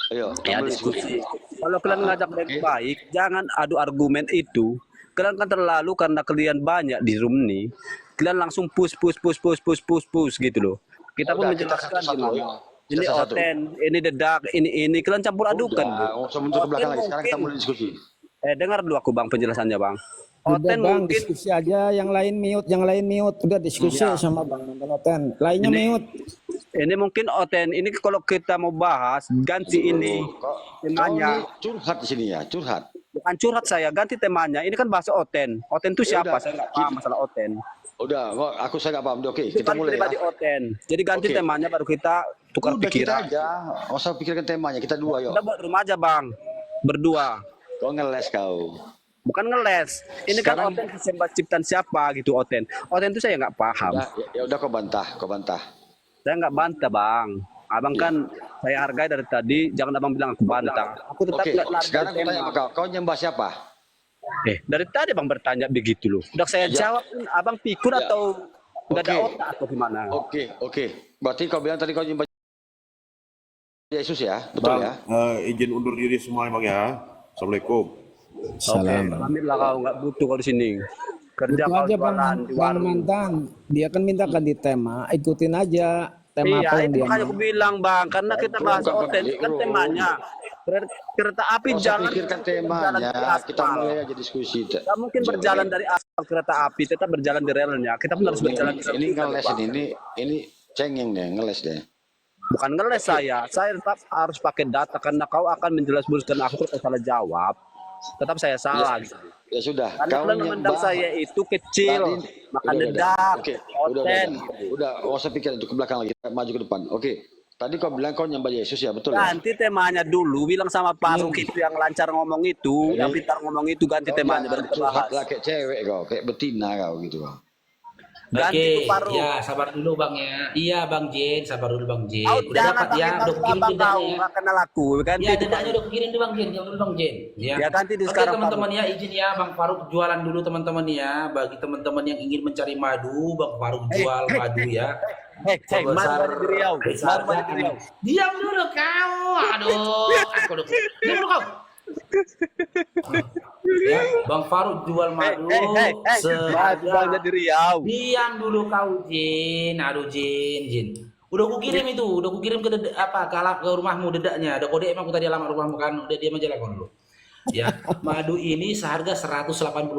Ayo, Ya ambil diskusi. Kalau kalian ngajak baik-baik, jangan adu argumen itu. Kalian kan terlalu karena kalian banyak di room nih. Kalian langsung push gitu loh. Kita pun Udah, kita menjelaskan satu-satu, gimana. yuk. Ini Kita satu-satu. oten, ini dedak, ini. Kalian campur adukan. Udah, nggak usah mundur ke belakang lagi. Sekarang kita mungkin- mulai diskusi. Dengar dulu aku bang penjelasannya bang. Udah Oten bang, mungkin diskusi aja, yang lain mute, Udah diskusi Ya. sama bang nonton Oten. Lainnya mute. ini mungkin oten. Ini kalau kita mau bahas ganti ini Kau temanya. ini curhat di sini ya, curhat. Bukan curhat saya, ganti temanya. Ini kan bahasa oten. Oten itu Ya siapa? udah, Saya nggak paham masalah oten. Udah, saya nggak paham. Oke, Itu kita kan mulai pribadi ya. oten. Jadi ganti Oke. temanya baru kita tukar Udah kita pikiran. aja, nggak usah pikirkan temanya. Kita dua yuk. Kita buat rumah aja bang, berdua. Kau ngeles kau. Bukan ngeles. Ini Sekarang- kan oten sembah ciptaan siapa gitu oten. Oten itu saya nggak paham. Ya udah kau bantah. Saya nggak bantah bang. Abang kan saya hargai dari tadi. Jangan abang bilang aku bantah. Aku tetap Oke, nggak lari sekarang dari aku tanya tema. sama kau. Kau nyembah siapa? Dari tadi bang bertanya begitu loh. Udah saya Ya. jawab. Abang pikir Ya. atau nggak ada Oke. otak atau gimana? Oke. Berarti kau bilang tadi kau nyembah Yesus ya, betul Bang, ya? izin undur diri semua bang ya. Assalamualaikum. Salam. Pamit lah kau nggak butuh kau di sini. Kerja Itu kau aja bang, jualan di bang warung. mantan. Dia kan minta ganti tema, ikutin aja tema Iya, apa yang itu dia makanya mau. aku bilang bang, karena kita bahas oten kan temanya. Kereta api Kau usah jalan. pikirkan berjalan temanya, di aspal. kita mulai aja diskusi. Nggak mungkin berjalan dari aspal kereta api, tetap berjalan di relnya. Kita pun harus berjalan di rel Ini juga, ngeles Bang. ini cengeng deh, ngeles deh. Bukan ngeles saya tetap harus pakai data karena kau akan menjelaskan aku kalau salah jawab. Tetap saya salah. Gitu. Ya sudah, Karena kau kalian memandang nyembah saya itu kecil, makan Udah. dedak, Oke, oten. udah, nggak usah pikir itu ke belakang lagi, kita maju ke depan. Oke, tadi kau bilang kau nyembah Yesus ya, betul ya? Ganti temanya dulu, bilang sama Faruk itu yang lancar ngomong itu, yang pintar ngomong itu ganti Kau temanya jangan baru kita bahas. curhat lah kayak cewek kau, kayak betina kau gitu kau. Ganti Oke, itu Faruk. ya sabar dulu bang ya. Iya bang Jen, sabar dulu bang Jen. Kau Udah jangan dapat ya, pakai udah kukirim abang dedaknya kau, ya. nggak kenal aku. Ganti Ya itu dedaknya Faruk. udah kukirim dulu bang Jen, jangan dulu bang Jen. Ya, ganti di Oke sekarang, teman-teman ya, izin ya bang Faruk jualan dulu teman-teman ya. Bagi teman-teman yang ingin mencari madu, bang Faruk jual madu ya. madu ada di Riau. Madu ada di Riau. Diam dulu kau, aduh, aku udah. Diam dulu kau. Ya, Bang Faruk jual madu Madu ada di Riau. Diam dulu kau Jin, aduh Jin. Udah kukirim itu, udah kukirim ke ke rumahmu dedaknya. Ada kode emang aku tadi alamat rumahmu kan, udah diam aja lah kau dulu. Ya, madu ini seharga 180.000